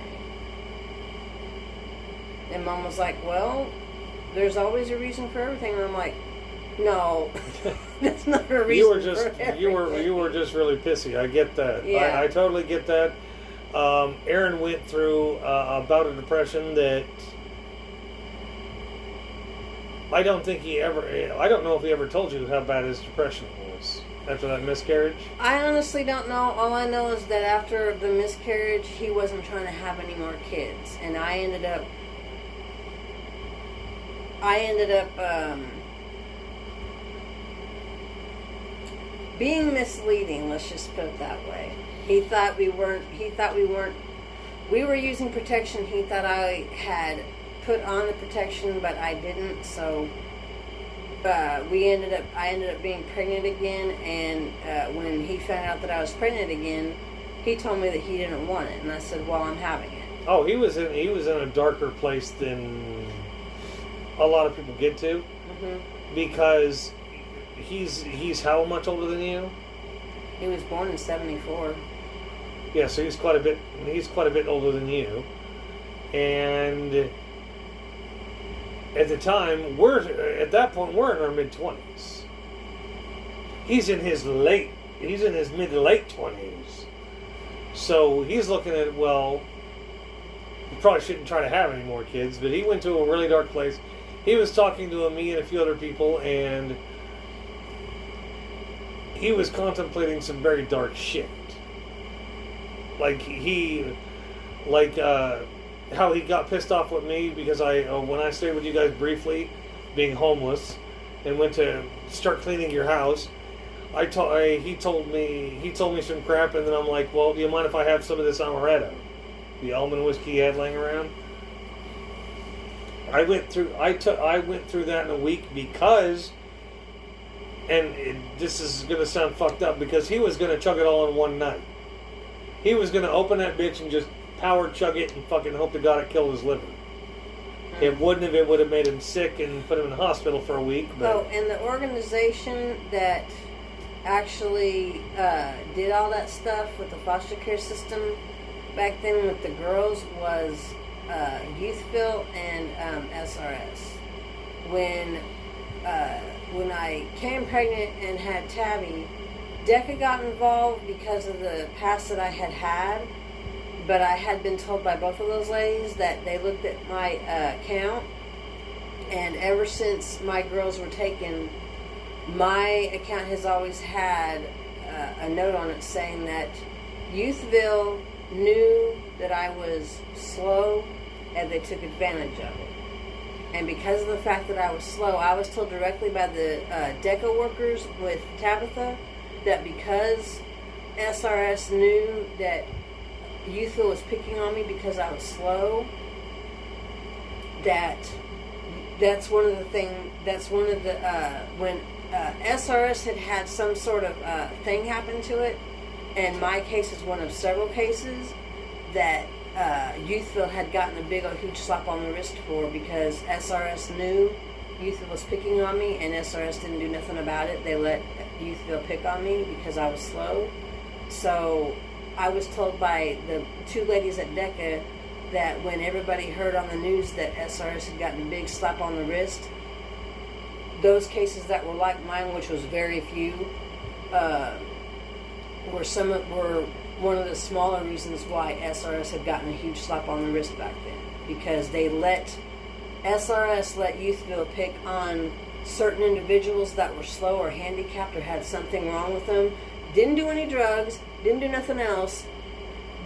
And Mom was like, well, there's always a reason for everything. And I'm like, no, that's not a reason. You were just really pissy. I get that. Yeah. I totally get that. Aaron went through a bout of depression that I don't know if he ever told you how bad his depression was after that miscarriage. I honestly don't know. All I know is that after the miscarriage, he wasn't trying to have any more kids, and I ended up being misleading. Let's just put it that way. We were using protection. He thought I had put on the protection, but I didn't. So I ended up being pregnant again. And when he found out that I was pregnant again, he told me that he didn't want it, and I said, "Well, I'm having it." Oh, he was in a darker place than a lot of people get to, because he's how much older than you? He was born in '74. Yeah, so he's quite a bit older than you. And at the time, we're in our mid-20s. He's in his mid to late 20s. So he's looking at, well, you probably shouldn't try to have any more kids, but he went to a really dark place. He was talking to me and a few other people, and he was contemplating some very dark shit. How he got pissed off with me because when I stayed with you guys briefly, being homeless, and went to start cleaning your house, he told me some crap, and then I'm like, well, do you mind if I have some of this amaretto, the almond whiskey he had laying around? I went through that in a week because, and this is gonna sound fucked up, because he was gonna chug it all in one night. He was going to open that bitch and just power chug it and fucking hope to God it killed his liver. It wouldn't have. It would have made him sick and put him in the hospital for a week. But oh, and the organization that actually did all that stuff with the foster care system back then with the girls was Youthville and SRS. When I came pregnant and had Tabby, DECA got involved because of the past that I had, But I had been told by both of those ladies that they looked at my account, and ever since my girls were taken, my account has always had a note on it saying that Youthville knew that I was slow and they took advantage of it. And because of the fact that I was slow, I was told directly by the DECA workers with Tabitha that because SRS knew that Youthville was picking on me because I was slow, that's one of the when SRS had some sort of thing happen to it, and my case is one of several cases that Youthville had gotten a big old huge slap on the wrist for, because SRS knew Youthville was picking on me and SRS didn't do nothing about it. They let Youthville pick on me because I was slow. So I was told by the two ladies at DECA that when everybody heard on the news that SRS had gotten a big slap on the wrist, those cases that were like mine, which was very few, were one of the smaller reasons why SRS had gotten a huge slap on the wrist back then, because SRS let Youthville pick on certain individuals that were slow or handicapped or had something wrong with them, didn't do any drugs, didn't do nothing else,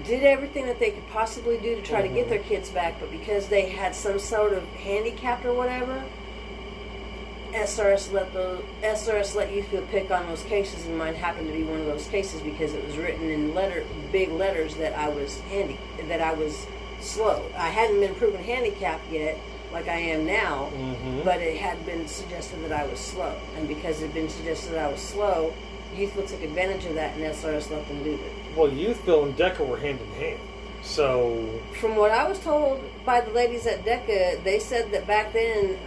did everything that they could possibly do to try to get their kids back, but because they had some sort of handicap or whatever, SRS let Youthville pick on those cases, and mine happened to be one of those cases because it was written in big letters that I was slow. I hadn't been proven handicapped yet, like I am now, but it had been suggested that I was slow, and because it had been suggested that I was slow, Youthville took advantage of that, and SRS let them do it. Well, Youthville and DECA were hand in hand, so... From what I was told by the ladies at DECA, they said that back then,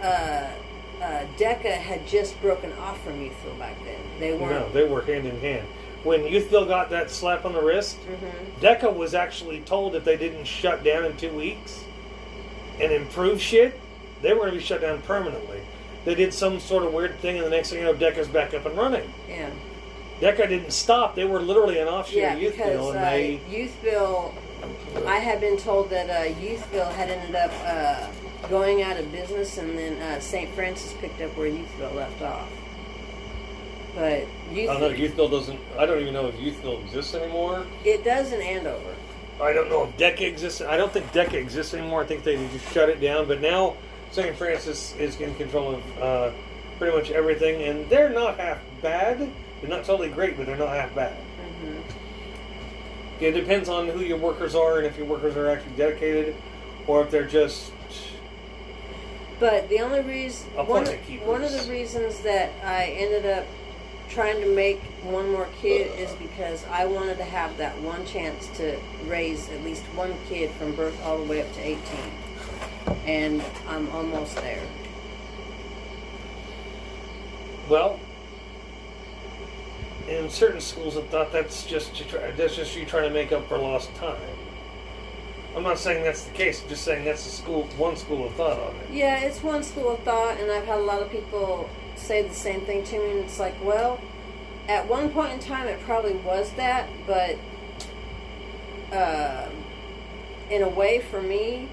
DECA had just broken off from Youthville back then. They weren't. No, they were hand in hand. When Youthville got that slap on the wrist, DECA was actually told if they didn't shut down in 2 weeks and improve shit, they were going to be shut down permanently. They did some sort of weird thing, and the next thing you know, DECA's back up and running. Yeah. DECA didn't stop. They were literally an offshoot of Youthville. Because Youthville, I had been told that Youthville had ended up going out of business, and then St. Francis picked up where Youthville left off. But Youthville... Oh, no, Youthville doesn't... I don't even know if Youthville exists anymore. It does in Andover. I don't know if DECA exists. I don't think DECA exists anymore. I think they just shut it down. But now St. Francis is in control of pretty much everything, and they're not half bad. They're not totally great, but they're not half bad. It depends on who your workers are, and if your workers are actually dedicated, or if they're just... But the only reason... One of the reasons that I ended up trying to make one more kid is because I wanted to have that one chance to raise at least one kid from birth all the way up to 18. And I'm almost there. Well... in certain schools, I thought that's just you trying to make up for lost time. I'm not saying that's the case. I'm just saying that's one school of thought on it. Yeah, it's one school of thought, and I've had a lot of people say the same thing to me, and it's like, well, at one point in time it probably was that, but in a way for me,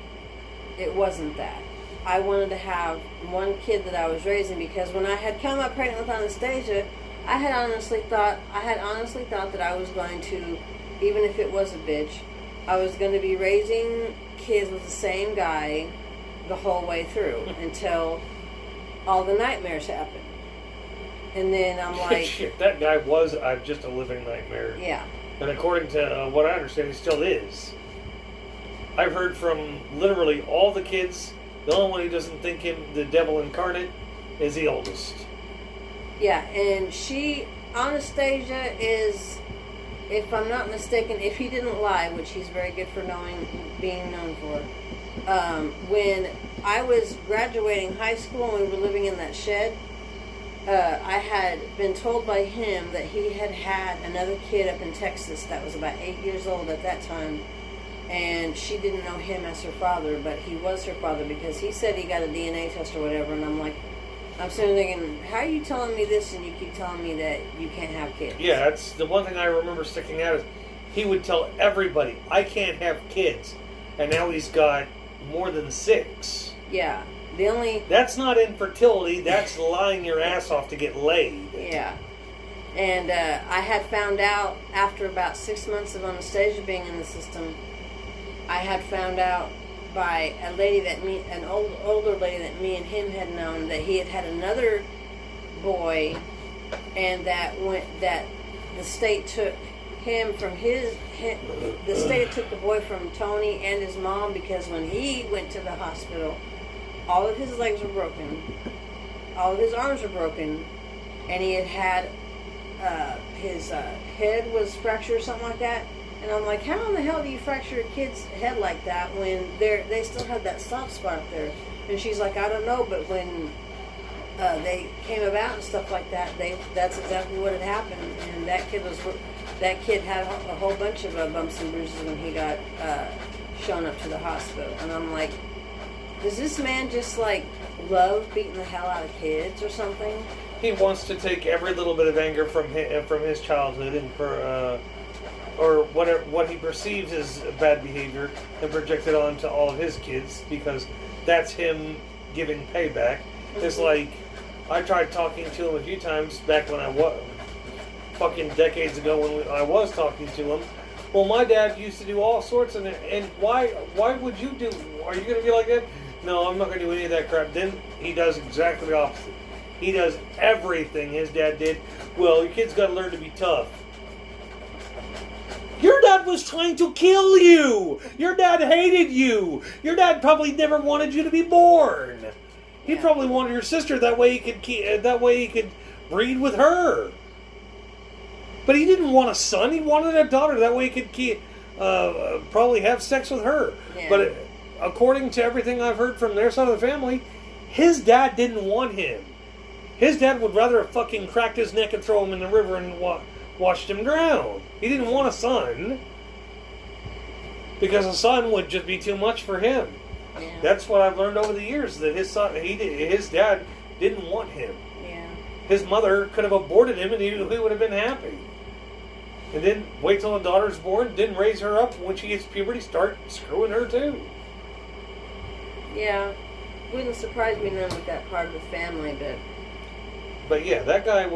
it wasn't that. I wanted to have one kid that I was raising, because when I had come up pregnant with Anastasia, I had honestly thought that I was going to, even if it was a bitch, I was going to be raising kids with the same guy the whole way through until all the nightmares happened. And then I'm like... Shit, that guy was just a living nightmare. Yeah. And according to what I understand, he still is. I've heard from literally all the kids, the only one who doesn't think him the devil incarnate is the oldest. Yeah, and Anastasia is, if I'm not mistaken, if he didn't lie, which he's very good for being known for, when I was graduating high school and we were living in that shed, I had been told by him that he had another kid up in Texas that was about 8 years old at that time, and she didn't know him as her father, but he was her father, because he said he got a DNA test or whatever, and I'm sitting there thinking, how are you telling me this and you keep telling me that you can't have kids? Yeah, that's the one thing I remember sticking out is he would tell everybody, I can't have kids. And now he's got more than 6. Yeah. The only... That's not infertility. That's lying your ass off to get laid. Yeah. And I had found out after about 6 months of anesthesia being in the system, I had found out by a lady that an older lady that me and him had known, that he had had another boy, and that the state took him from the state took the boy from Tony and his mom, because when he went to the hospital, all of his legs were broken, all of his arms were broken, and he had his head was fractured or something like that. And I'm like, how in the hell do you fracture a kid's head like that when they still have that soft spot up there? And she's like, I don't know, but when they came about and stuff like that, that's exactly what had happened. And that kid had a whole bunch of bumps and bruises when he got shown up to the hospital. And I'm like, does this man just like love beating the hell out of kids or something? He wants to take every little bit of anger from his childhood and or what he perceives as bad behavior and project it onto all of his kids, because that's him giving payback. Mm-hmm. It's like, I tried talking to him a few times back when I was fucking decades ago when I was talking to him. Well, my dad used to do all sorts of, and why would you do? Are you going to be like that? No, I'm not going to do any of that crap. Then he does exactly the opposite. He does everything his dad did. Well, your kid's got to learn to be tough. Your dad was trying to kill you. Your dad hated you. Your dad probably never wanted you to be born. He probably wanted your sister, that way he could breed with her. But he didn't want a son. He wanted a daughter. That way he could probably have sex with her. Yeah. But according to everything I've heard from their side of the family, his dad didn't want him. His dad would rather have fucking cracked his neck and throw him in the river and watched him drown. He didn't want a son, because a son would just be too much for him. Yeah. That's what I've learned over the years, that his dad didn't want him. Yeah. His mother could have aborted him and he would have been happy. And then wait till the daughter's born, didn't raise her up. When she gets puberty, start screwing her too. Yeah. Wouldn't surprise me none with that part of the family, But yeah, that guy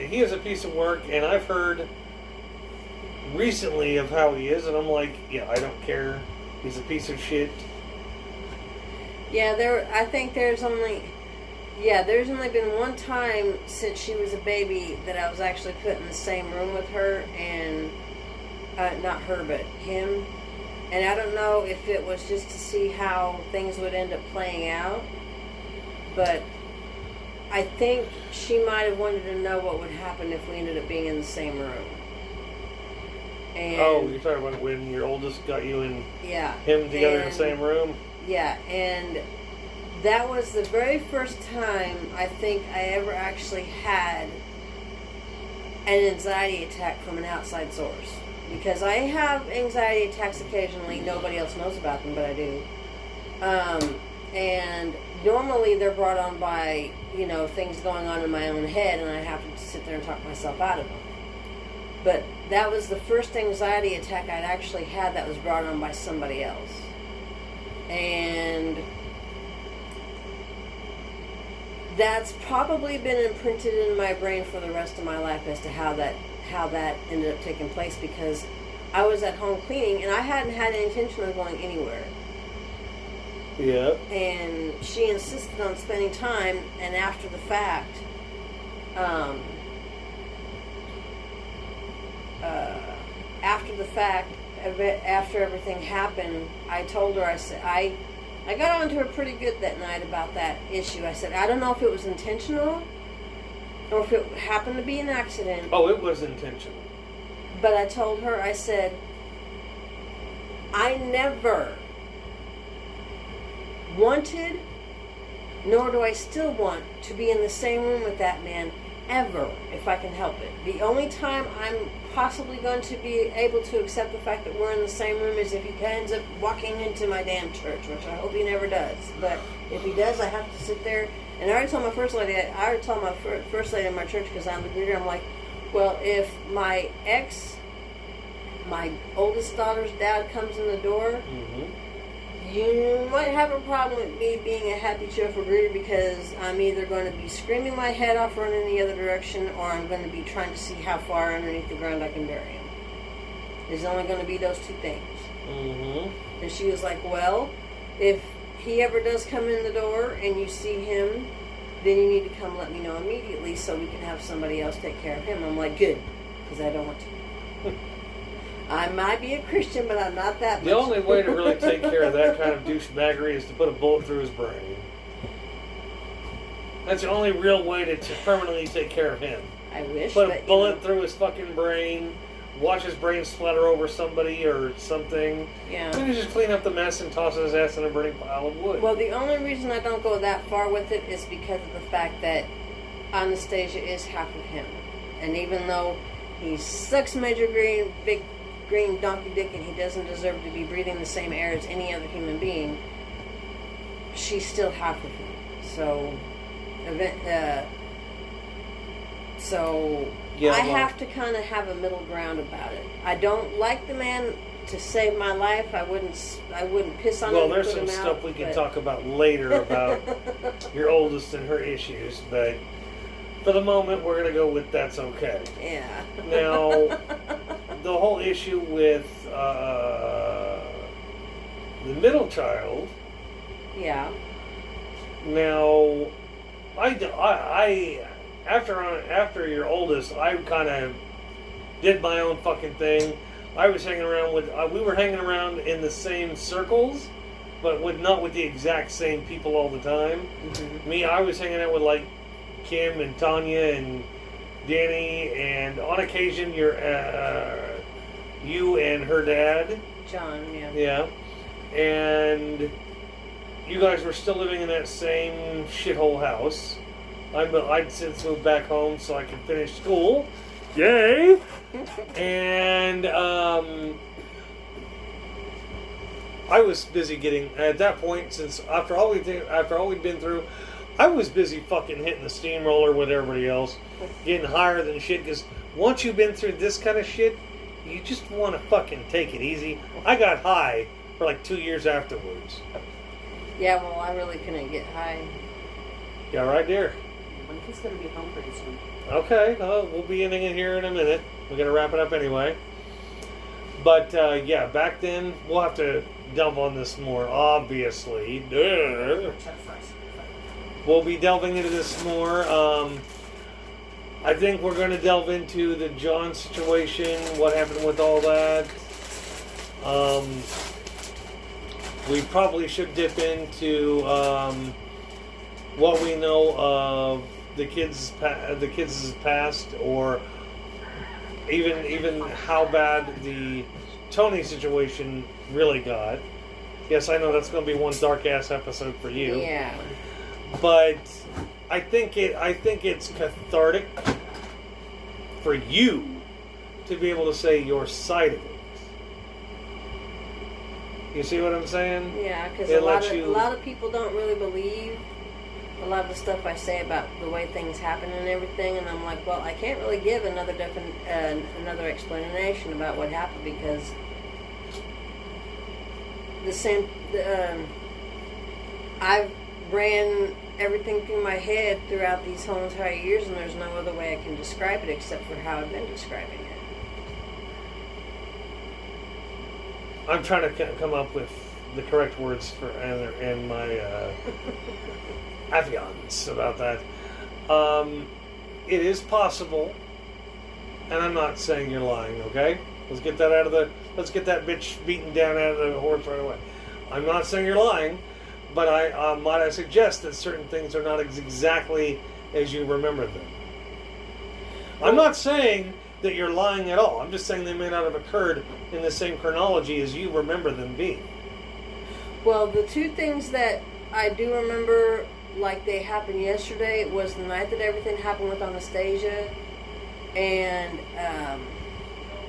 he is a piece of work, and I've heard recently of how he is, and I'm like, yeah, I don't care. He's a piece of shit. Yeah, I think there's only been one time since she was a baby that I was actually put in the same room with her, and not her, but him. And I don't know if it was just to see how things would end up playing out, but I think she might have wanted to know what would happen if we ended up being in the same room. And you're talking about when your oldest got you and him together in the same room? Yeah, and that was the very first time I think I ever actually had an anxiety attack from an outside source. Because I have anxiety attacks occasionally. Nobody else knows about them, but I do. And normally they're brought on by, things going on in my own head, and I have to sit there and talk myself out of them. But that was the first anxiety attack I'd actually had that was brought on by somebody else. And that's probably been imprinted in my brain for the rest of my life as to how that ended up taking place, because I was at home cleaning and I hadn't had any intention of going anywhere. Yeah. And she insisted on spending time, and after the fact, after everything happened, I told her, I said, I got onto her pretty good that night about that issue. I said, I don't know if it was intentional or if it happened to be an accident. Oh, it was intentional. But I told her, I said, I never wanted, nor do I still want, to be in the same room with that man ever, if I can help it. The only time I'm possibly going to be able to accept the fact that we're in the same room is if he ends up walking into my damn church, which I hope he never does. But if he does, I have to sit there. And I already told my first lady in my church, because I'm the greeter, I'm like, well, if my my oldest daughter's dad comes in the door, Mm-hmm. you might have a problem with me being a happy, cheerful greeter because I'm either going to be screaming my head off running the other direction, or I'm going to be trying to see how far underneath the ground I can bury him. There's only going to be those two things. Mm-hmm. And she was like, well, if he ever does come in the door and you see him, then you need to come let me know immediately so we can have somebody else take care of him. I'm like, good, because I don't want to. I might be a Christian, but I'm not that much. The only way to really take care of that kind of douchebaggery is to put a bullet through his brain. That's the only real way to permanently take care of him. I wish. Put but, a bullet through his fucking brain, watch his brain splatter over somebody or something. Yeah. Then you just clean up the mess and toss his ass in a burning pile of wood. Well, the only reason I don't go that far with it is because of the fact that Anastasia is half of him. And even though he sucks Major Green, big green donkey dick, and he doesn't deserve to be breathing the same air as any other human being, she's still half of him. So, Yeah, I well, have to kind of have a middle ground about it. I don't like the man to save my life. I wouldn't piss on him. well, there's put some him stuff out, we can but- talk about later about your oldest and her issues, but for the moment, we're going to go with that's okay. Yeah. Now, the whole issue with the middle child. Yeah. Now, I after your oldest, I kind of did my own fucking thing. I was hanging around with we were hanging around in the same circles, but not with the exact same people all the time. Mm-hmm. Me, I was hanging out with like Kim and Tanya and Danny, and on occasion you and her dad. John, yeah. Yeah. And you guys were still living in that same shithole house. I'd since moved back home so I could finish school. Yay! And I was busy getting, at that point, since after all we'd been through, I was busy fucking hitting the steamroller with everybody else, getting higher than shit, because once you've been through this kind of shit, you just want to fucking take it easy. I got high for like 2 years afterwards. Yeah, well, I really couldn't get high. Yeah, right there. He's going to be home pretty soon. Okay, we'll be ending it here in a minute. We're going to wrap it up anyway. But, yeah, back then, we'll have to delve on this more, obviously. Duh. We'll be delving into this more. I think we're going to delve into the John situation, what happened with all that. We probably should dip into what we know of the kids' past, or even how bad the Tony situation really got. Yes, I know that's going to be one dark ass episode for you. Yeah. But I think it's cathartic for you to be able to say your side of it. You see what I'm saying? Yeah, because It a lets lot of people don't really believe a lot of the stuff I say about the way things happen and everything, and I'm like, well, I can't really give another explanation about what happened, because I've ran everything through my head throughout these whole entire years, and there's no other way I can describe it except for how I've been describing it. I'm trying to come up with the correct words for and my avions about that. It is possible, and I'm not saying you're lying. Okay, let's get that bitch beaten down out of the horse right away. I'm not saying you're lying, but might I suggest that certain things are not exactly as you remember them. I'm not saying that you're lying at all. I'm just saying they may not have occurred in the same chronology as you remember them being. Well, the two things that I do remember like they happened yesterday was the night that everything happened with Anastasia, and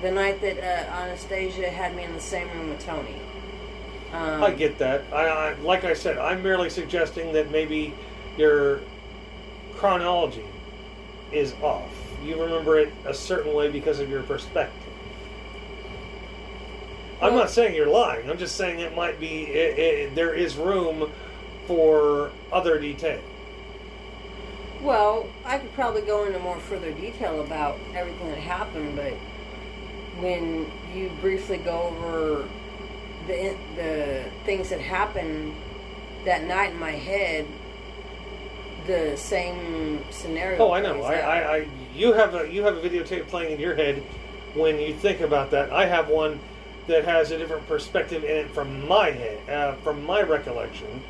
the night that Anastasia had me in the same room with Tony. I get that. I like I said, I'm merely suggesting that maybe your chronology is off. You remember it a certain way because of your perspective. I'm not saying you're lying. I'm just saying it might be, there is room for other detail. Well, I could probably go into more further detail about everything that happened, but when you briefly go over the things that happened that night in my head, the same scenario. Oh, I know. You have a videotape playing in your head when you think about that. I have one that has a different perspective in it from my head, from my recollection.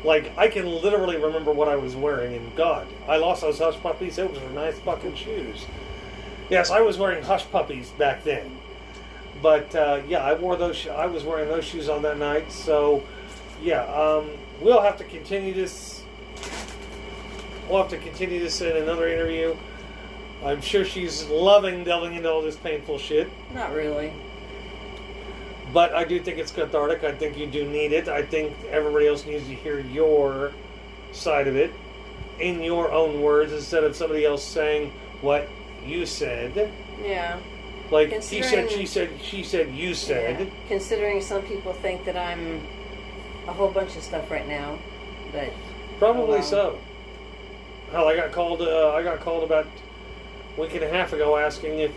Like, I can literally remember what I was wearing, and God, I lost those Hush Puppies. Those were nice fucking shoes. Yes, I was wearing Hush Puppies back then. But, yeah, I wore those. I was wearing those shoes on that night. So, yeah, we'll have to continue this. We'll have to continue this in another interview. I'm sure she's loving delving into all this painful shit. Not really. But I do think it's cathartic. I think you do need it. I think everybody else needs to hear your side of it in your own words instead of somebody else saying what you said. Yeah. Like, he said, she said, you said. Yeah. Considering some people think that I'm a whole bunch of stuff right now, but probably so. Hell, I got called about a week and a half ago asking if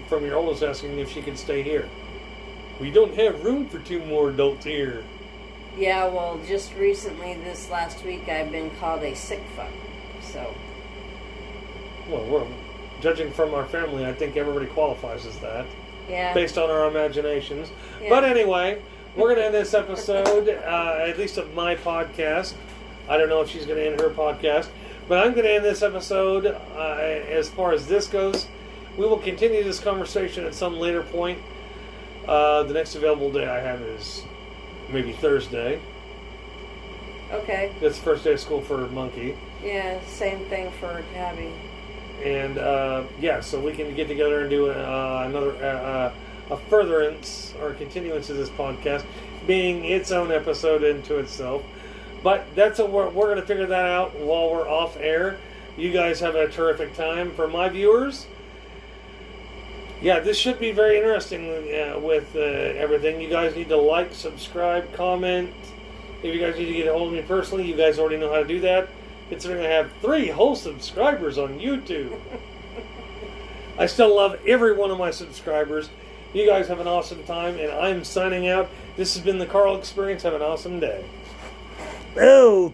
from your oldest asking if she could stay here. We don't have room for 2 more adults here. Yeah, well, just recently, this last week, I've been called a sick fuck. So. Well, judging from our family, I think everybody qualifies as that. Yeah. Based on our imaginations. Yeah. But anyway, we're going to end this episode, at least of my podcast. I don't know if she's going to end her podcast. But I'm going to end this episode as far as this goes. We will continue this conversation at some later point. The next available day I have is maybe Thursday. Okay. That's the first day of school for Monkey. Yeah, same thing for Tabby. And yeah, so we can get together and do another a furtherance or continuance of this podcast, being its own episode into itself. But we're going to figure that out while we're off air. You guys have a terrific time. For my viewers, yeah, this should be very interesting with everything. You guys need to like, subscribe, comment. If you guys need to get a hold of me personally, you guys already know how to do that. Considering I have 3 whole subscribers on YouTube. I still love every one of my subscribers. You guys have an awesome time, and I'm signing out. This has been the Carl Experience. Have an awesome day. Oh!